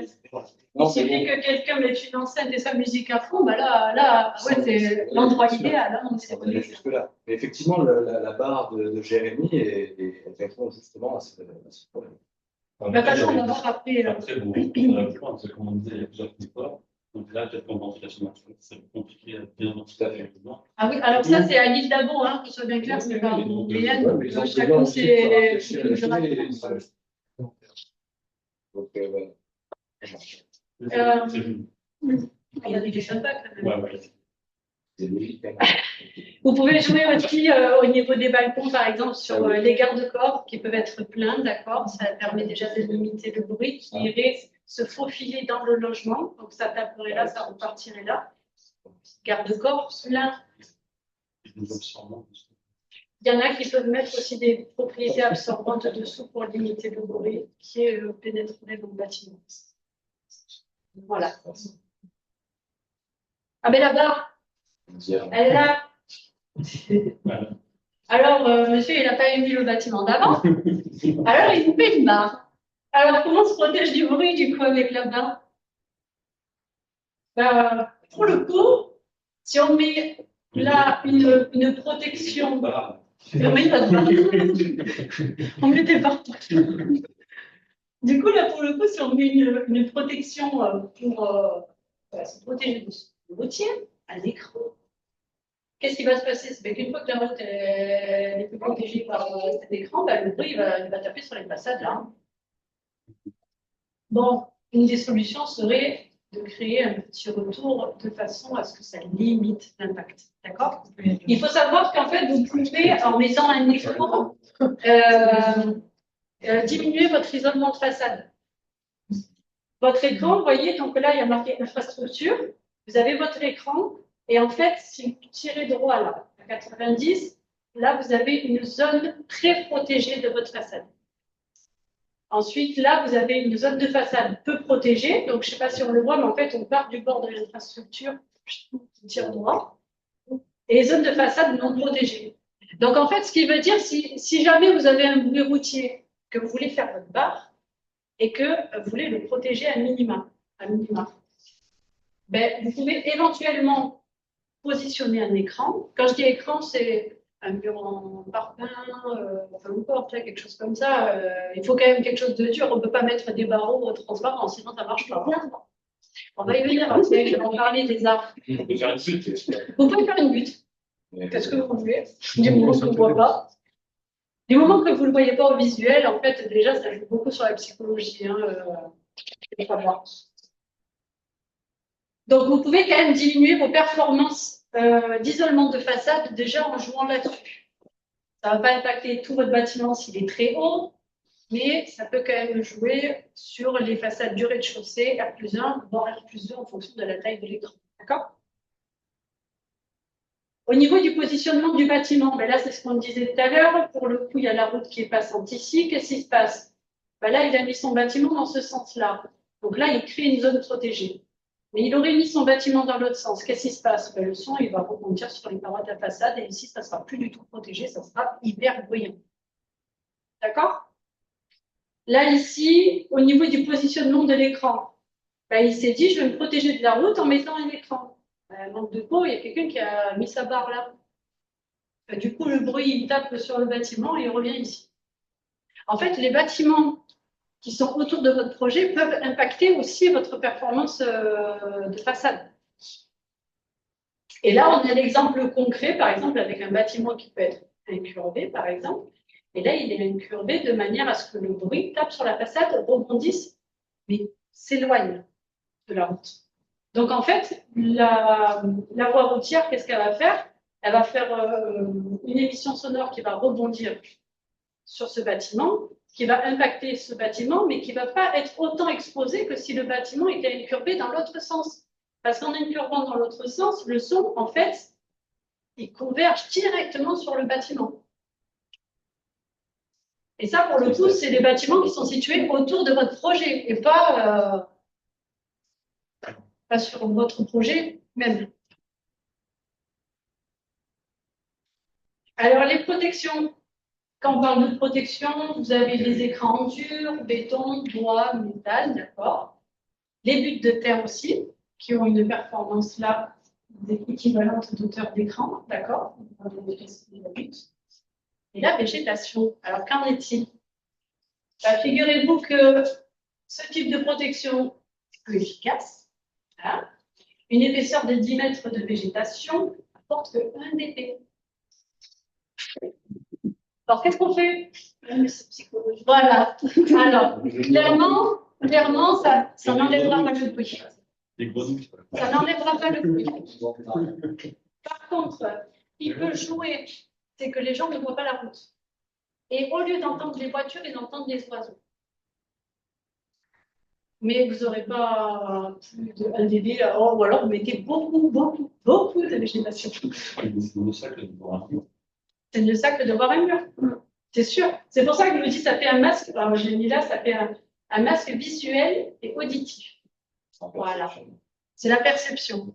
Il suffit que quelqu'un mette une enceinte et sa musique à fond, bah là ouais, c'est l'endroit idéal. Hein, on est jusque-là. Mais effectivement, la barre de Jérémy répond justement à ce problème. On va voir après. Après, bon, on va plus loin, parce que comme on disait, il y a plusieurs niveaux. Donc là, peut-être qu'en ventilation naturelle, c'est compliqué à bien ventiler. Ah oui, alors ça, c'est à l'île d'Abo, hein, que ce soit bien clair, c'est pas en Guyane. Chacun, c'est. Donc, il y a des sympas quand même. c'est logique. Vous pouvez jouer aussi au niveau des balcons, par exemple, sur les garde-corps qui peuvent être pleins, d'accord. Ça permet déjà de limiter le bruit qui irait se faufiler dans le logement. Donc ça taperait là, ça repartirait là. Garde-corps plein. Il y en a qui peuvent mettre aussi des propriétés absorbantes dessous pour limiter le bruit qui pénétrerait dans le bâtiment. Voilà. Ah ben là-bas, elle est là. Alors, monsieur, il n'a pas aimé le bâtiment d'avant. Alors, il nous fait une barre. Alors, comment on se protège du bruit, du coup, avec la barre? Pour le coup, si on met là une protection, on met des barres partout. Du coup, là, pour le coup, si on met une protection pour se protéger du routier, un écran, qu'est-ce qui va se passer? C'est qu'une fois que la route est plus protégée par cet écran, le bruit il va taper sur les façades là. Bon, une des solutions serait de créer un petit retour de façon à ce que ça limite l'impact. D'accord? Il faut savoir qu'en fait, vous pouvez, en mettant un écran, diminuer votre isolement de façade. Votre écran, vous voyez, donc là, il y a marqué infrastructure. Vous avez votre écran. Et en fait, si vous tirez droit là, à 90, là, vous avez une zone très protégée de votre façade. Ensuite, là, vous avez une zone de façade peu protégée. Donc, je ne sais pas si on le voit, mais en fait, on part du bord de l'infrastructure, on tire droit. Et zone de façade non protégée. Donc, en fait, ce qui veut dire, si jamais vous avez un bruit routier, que vous voulez faire votre barre, et que vous voulez le protéger à minima, ben, vous pouvez éventuellement positionner un écran. Quand je dis écran, c'est un mur en parpaing, enfin, n'importe, quelque chose comme ça. Il faut quand même quelque chose de dur. On ne peut pas mettre des barreaux transparents, sinon ça ne marche pas. On va y venir, je vais en parler des arbres. On peut faire une butte. Vous pouvez faire une butte. Qu'est-ce que vous voulez? Du moment qu'on ne voit pas. Du moment que vous ne le voyez pas au visuel, en fait, déjà, ça joue beaucoup sur la psychologie. Hein, faut savoir. Donc, vous pouvez quand même diminuer vos performances d'isolement de façade déjà en jouant là-dessus. Ça ne va pas impacter tout votre bâtiment s'il est très haut, mais ça peut quand même jouer sur les façades du rez-de-chaussée, R+1, voire R+2 en fonction de la taille de l'écran. D'accord? Au niveau du positionnement du bâtiment, ben là, c'est ce qu'on disait tout à l'heure. Pour le coup, il y a la route qui est passante ici. Qu'est-ce qui se passe? Ben là, il a mis son bâtiment dans ce sens-là. Donc là, il crée une zone protégée. Mais il aurait mis son bâtiment dans l'autre sens. Qu'est-ce qui se passe? Ben, le son, il va rebondir sur les parois de la façade. Et ici, ça ne sera plus du tout protégé. Ça sera hyper bruyant. D'accord? Là, ici, au niveau du positionnement de l'écran, ben, il s'est dit, je vais me protéger de la route en mettant un écran. Manque de peau, il y a quelqu'un qui a mis sa barre là. Du coup, le bruit, il tape sur le bâtiment et il revient ici. En fait, les bâtiments qui sont autour de votre projet peuvent impacter aussi votre performance de façade. Et là, on a l'exemple concret, par exemple, avec un bâtiment qui peut être incurvé, par exemple. Et là, il est incurvé de manière à ce que le bruit tape sur la façade, rebondisse, mais s'éloigne de la route. Donc, en fait, la voie routière, qu'est-ce qu'elle va faire? Elle va faire une émission sonore qui va rebondir sur ce bâtiment, qui va impacter ce bâtiment, mais qui ne va pas être autant exposé que si le bâtiment était incurvé dans l'autre sens. Parce qu'en incurvant dans l'autre sens, le son, en fait, il converge directement sur le bâtiment. Et ça, pour le coup, c'est des bâtiments qui sont situés autour de votre projet et pas sur votre projet même. Alors, les protections. Quand on parle de protection, vous avez les écrans en dur, béton, bois, métal, d'accord. Les buttes de terre aussi, qui ont une performance là équivalente d'auteur d'écran, d'accord. Et la végétation. Alors, qu'en est-il? Figurez-vous que ce type de protection est plus efficace. Voilà. Une épaisseur de 10 mètres de végétation apporte que 1 dB. Alors, qu'est-ce qu'on fait? Voilà. Alors, clairement, ça n'enlèvera pas le bruit. Ça n'enlèvera pas le bruit. Par contre, il peut jouer, c'est que les gens ne voient pas la route. Et au lieu d'entendre les voitures, ils entendent les oiseaux. Mais vous n'aurez pas plus de 1 dB, ou alors vous mettez beaucoup de végétation. C'est mieux ça que de voir un mur. C'est sûr. C'est pour ça que je me dis ça fait un masque. Alors, j'ai mis là, ça fait un masque visuel et auditif. Voilà. C'est la perception.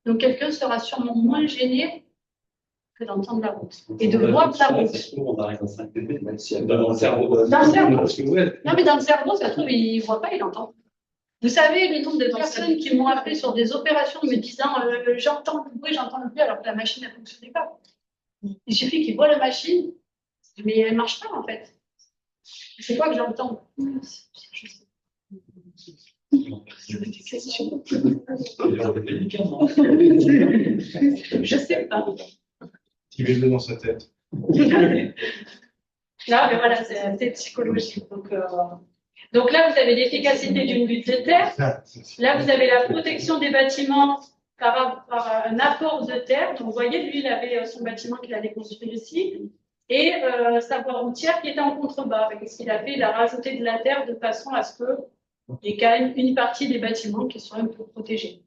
Donc, quelqu'un sera sûrement moins gêné que d'entendre la route. Et de voir la route. On arrive à 5 dB, même si elle dans le cerveau. Dans le cerveau. Non, mais dans le cerveau, ça se trouve, il ne voit pas, il entend. Vous savez, le nombre de personnes qui m'ont appelé sur des opérations me disant j'entends le bruit, alors que la machine ne fonctionnait pas. Il suffit qu'ils voient la machine, mais elle ne marche pas en fait. C'est quoi que j'entends? Je sais pas. Il est dans sa tête. Là, mais voilà, c'est psychologique. Donc là, vous avez l'efficacité d'une butte de terre. Là, vous avez la protection des bâtiments par un apport de terre. Donc, vous voyez, lui, il avait son bâtiment qu'il allait construire ici. Et sa voie routière qui était en contrebas. Qu'est-ce qu'il a fait? Il a rajouté de la terre de façon à ce qu'il y ait quand même une partie des bâtiments qui soient un peu protégés.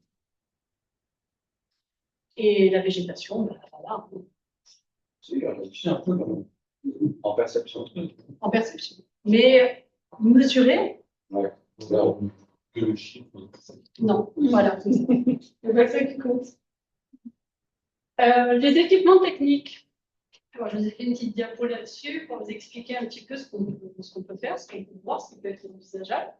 Et la végétation, ben, voilà. Si, un peu en perception. En perception. Mais mesurer? Ouais. Que le chiffre. Non, voilà. C'est pas ça qui compte. Les équipements techniques. Alors, je vous ai fait une petite diapo là-dessus pour vous expliquer un petit peu ce qu'on peut faire, ce qu'on peut voir, ce qui peut être envisageable.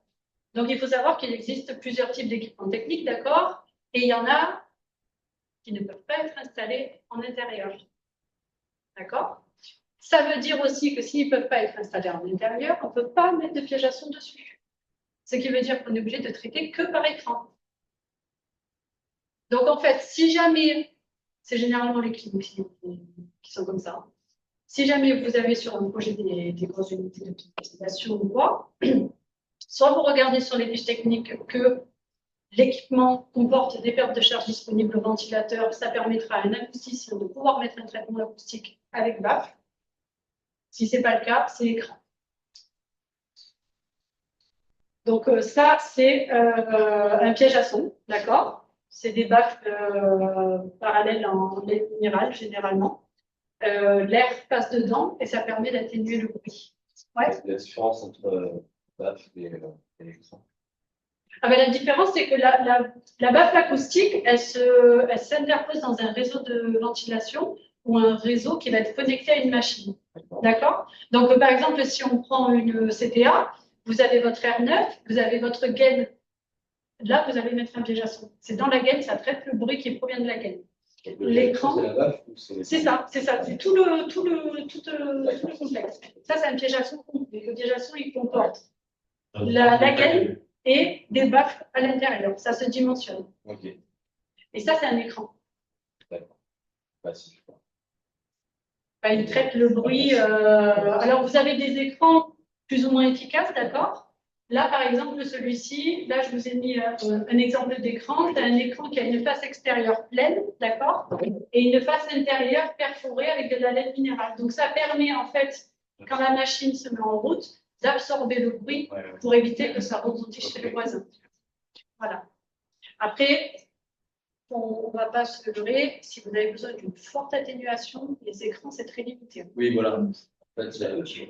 Donc, il faut savoir qu'il existe plusieurs types d'équipements techniques, d'accord? Et il y en a qui ne peuvent pas être installés en intérieur. D'accord? Ça veut dire aussi que s'ils ne peuvent pas être installés en intérieur, on ne peut pas mettre de piège à son dessus. Ce qui veut dire qu'on est obligé de traiter que par écran. Donc, en fait, si jamais, c'est généralement les clients qui sont comme ça. si jamais vous avez sur un projet des grosses unités de climatisation ou quoi, soit vous regardez sur les fiches techniques que l'équipement comporte des pertes de charge disponibles au ventilateur, ça permettra à un acousticien de pouvoir mettre un traitement acoustique avec baffle. Si ce n'est pas le cas, c'est l'écran. Donc ça, c'est un piège à son, d'accord? C'est des baffles parallèles en lait minéral, généralement. L'air passe dedans et ça permet d'atténuer le bruit. Ouais. La différence entre BAF et l'écran. Ah ben, la différence, c'est que la baffle acoustique, elle s'interpose dans un réseau de ventilation ou un réseau qui va être connecté à une machine. D'accord? Donc, par exemple, si on prend une CTA, vous avez votre R9, vous avez votre gaine. Là, vous allez mettre un piège à son. C'est dans la gaine, ça traite le bruit qui provient de la gaine. L'écran, c'est ça, c'est tout le complexe. Ça, c'est un piège à son complet. Le piège à son, il comporte la gaine et des baffles à l'intérieur. Ça se dimensionne. Okay. Et ça, c'est un écran. D'accord. Passif. Il traite le bruit. Alors, vous avez des écrans plus ou moins efficaces, d'accord? Là, par exemple, celui-ci, là, je vous ai mis un exemple d'écran. C'est un écran qui a une face extérieure pleine, d'accord? Et une face intérieure perforée avec de la laine minérale. Donc, ça permet, en fait, quand la machine se met en route, d'absorber le bruit pour éviter que ça retentisse chez les voisins. Voilà. Après, on ne va pas se leurrer. Si vous avez besoin d'une forte atténuation, les écrans, c'est très limité. Oui, voilà. En fait,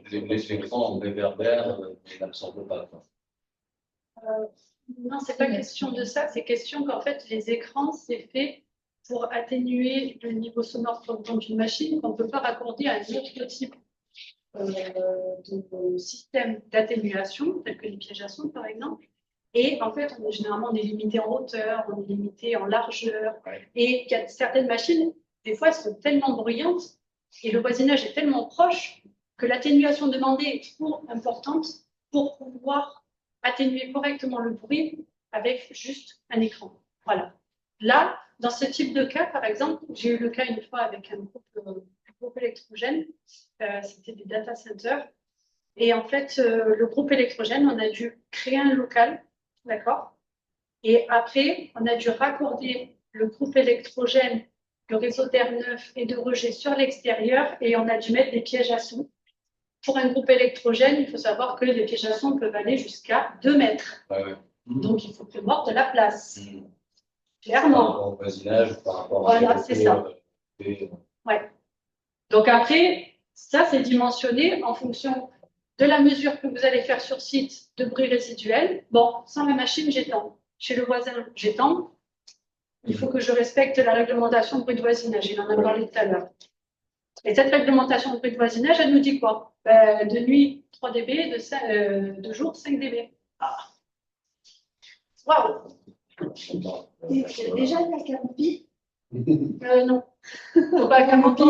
les écrans en réverbère, ils n'absorbent pas. Non, c'est pas question de ça. C'est question qu'en fait, les écrans, c'est fait pour atténuer le niveau sonore d'une machine qu'on ne peut pas raccorder à un autre type de système d'atténuation, tel que les pièges à son, par exemple. Et en fait, généralement, on est limité en hauteur, on est limité en largeur. Et il y a certaines machines, des fois, elles sont tellement bruyantes et le voisinage est tellement proche que l'atténuation demandée est trop importante pour pouvoir atténuer correctement le bruit avec juste un écran. Voilà. Là, dans ce type de cas, par exemple, j'ai eu le cas une fois avec un groupe électrogène. C'était des data centers. Et en fait, le groupe électrogène, on a dû créer un local, d'accord? Et après, on a dû raccorder le groupe électrogène, le réseau d'air neuf et de rejet sur l'extérieur, et on a dû mettre des pièges à son. Pour un groupe électrogène, il faut savoir que les pièges à son peuvent aller jusqu'à 2 mètres. Donc, il faut prévoir de la place. Clairement. Par rapport au voisinage, par rapport à... Voilà, c'est ça. Ouais. Donc après, ça, c'est dimensionné en fonction de la mesure que vous allez faire sur site de bruit résiduel. Bon, sans la machine, j'étends. Chez le voisin, j'étends. Il faut que je respecte la réglementation de bruit de voisinage. Il en a parlé tout à l'heure. Et cette réglementation de bruit de voisinage, elle nous dit quoi? De nuit, 3 dB, de jour, 5 dB. Ah. Waouh! Déjà, il y a Campi. Non. Faut pas Campi.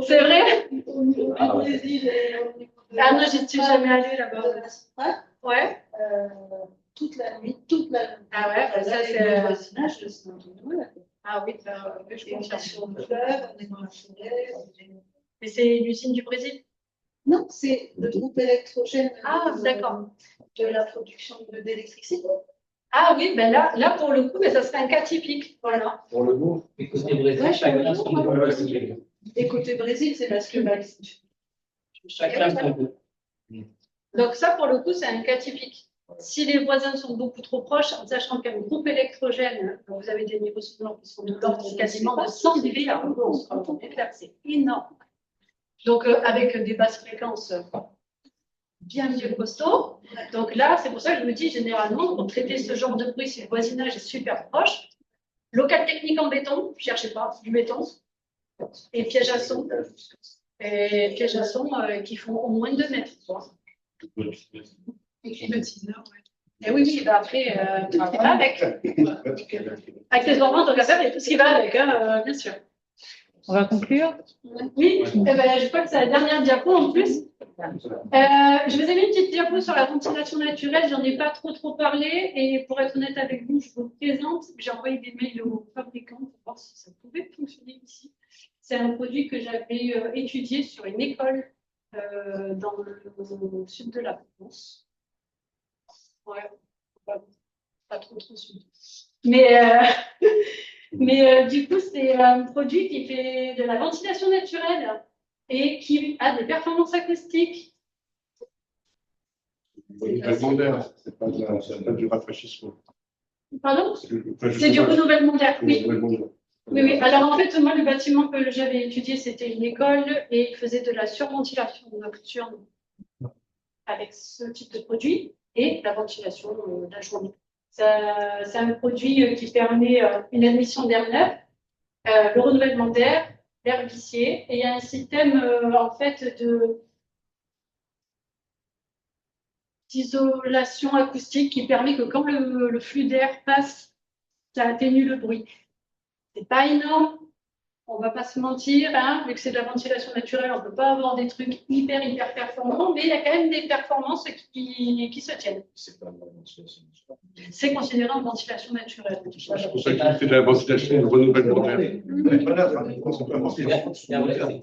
C'est vrai? Au Brésil Ah non, j'y suis jamais allée là-bas. Ouais. Toute la nuit, toute la nuit. Ah ouais, bah ça c'est le voisinage de Saint-Antoine. Ah oui, je On est confirme. sur le fleuve, on est dans la forêt. Et c'est l'usine du Brésil? Non, c'est le groupe électrogène d'accord. De la production d'électricité. Ah oui, ben là pour le coup, ça serait un cas typique. Voilà. Pour le coup, Et côté Brésil, chacun son peu. Et côté Brésil, c'est parce que Chacun son peu. Donc ça, pour le coup, c'est un cas typique. Si les voisins sont beaucoup trop proches, en sachant qu'un groupe électrogène, vous avez des niveaux sonores qui sont de l'ordre quasiment de 100 dB là, c'est énorme. Donc avec des basses fréquences bien mieux costauds. Donc là, c'est pour ça que je me dis généralement, pour traiter ce genre de bruit, si le voisinage est super proche, local technique en béton, cherchez pas, du béton, et pièges à son, qui font au moins 2 mètres. Et climatiseur, Et oui, bah après, tout ce qui va avec. Accessoirement, donc à faire, et tout ce qui va avec, bien sûr. On va conclure. Oui, je crois que c'est la dernière diapo en plus. Je vous ai mis une petite diapo sur la ventilation naturelle, j'en ai pas trop parlé, et pour être honnête avec vous, je vous présente, j'ai envoyé des mails aux fabricants pour voir si ça pouvait fonctionner ici. C'est un produit que j'avais étudié sur une école dans le sud de la France. Ouais, pas trop sud. Mais, du coup, c'est un produit qui fait de la ventilation naturelle et qui a des performances acoustiques. Renouvellement d'air, c'est pas du rafraîchissement. Pardon? C'est du renouvellement d'air, oui. Oui. Alors en fait, moi, le bâtiment que j'avais étudié, c'était une école et il faisait de la surventilation nocturne avec ce type de produit et la ventilation de la journée. C'est un produit qui permet une admission d'air neuf, le renouvellement d'air, l'air vicié, et il y a un système en fait d'isolation acoustique qui permet que quand le flux d'air passe, ça atténue le bruit. C'est pas énorme, on va pas se mentir, hein, vu que c'est de la ventilation naturelle, on peut pas avoir des trucs hyper performants, mais il y a quand même des performances qui se tiennent. C'est pas de la ventilation naturelle. C'est considéré en ventilation naturelle. C'est pour ça qu'il fait de la ventilation et le renouvellement d'air.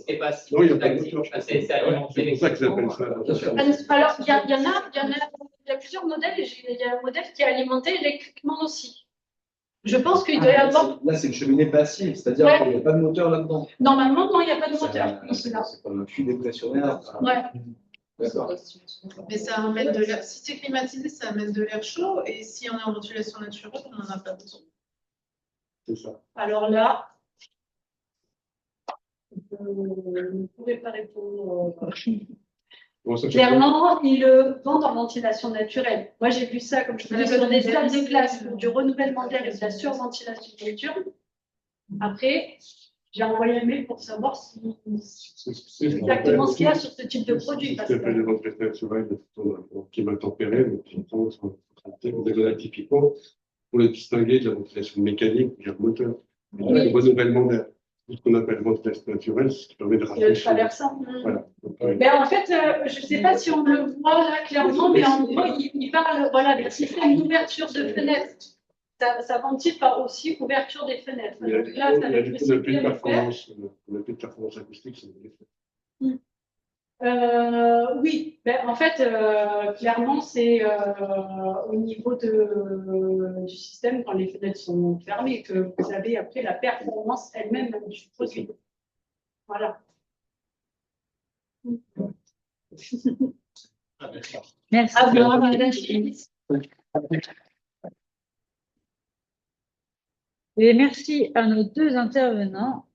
C'est pas si Non, il n'y a pas de actif. moteur. C'est alimenté. C'est pour ça qu'ils appellent ça. Alors, il y a plusieurs modèles, et il y a un modèle qui est alimenté électriquement aussi. Je pense qu'il doit y avoir. Là, c'est une cheminée passive, c'est-à-dire Ouais. qu'il n'y a pas de moteur là-dedans. Normalement, non, il n'y a pas de moteur. C'est comme un puits dépressionnaire. Ouais. D'accord. Mais ça amène de l'air. Si c'est climatisé, ça amène de l'air chaud. Et si on est en ventilation naturelle, on n'en a pas besoin. C'est ça. Alors là, je ne pourrais pas répondre. Bon, ça, Clairement, ils le vendent en ventilation naturelle. Moi, j'ai vu ça, comme je vous dis, sur des salles de classe pour du renouvellement d'air et de la surventilation nocturne. Après, j'ai envoyé un mail pour savoir si c'est exactement ce qu'il y a sur ce type de produit. C'est Parce ce qu'on appelle que... les ventilation naturelle, le climat tempéré, donc vous avez là typiquement pour le distinguer de la ventilation mécanique ou du moteur. Le renouvellement d'air. Ce qu'on appelle ventilation naturelle, c'est ce qui permet de Le rafraîchir. traversant. Voilà. Donc, Ben, en fait, je ne sais pas si on le voit là clairement, mais en gros, il parle d'un système d'ouverture de fenêtres. Ça ventile par aussi ouverture des fenêtres. il y a Donc là, ça va être plus de possible de le faire. performance acoustique, c'est Oui, ben, en fait, clairement, c'est au niveau du système, quand les fenêtres sont fermées, que vous avez après la performance elle-même du produit. Voilà. Merci. À vous, madame. Et merci à nos deux intervenants.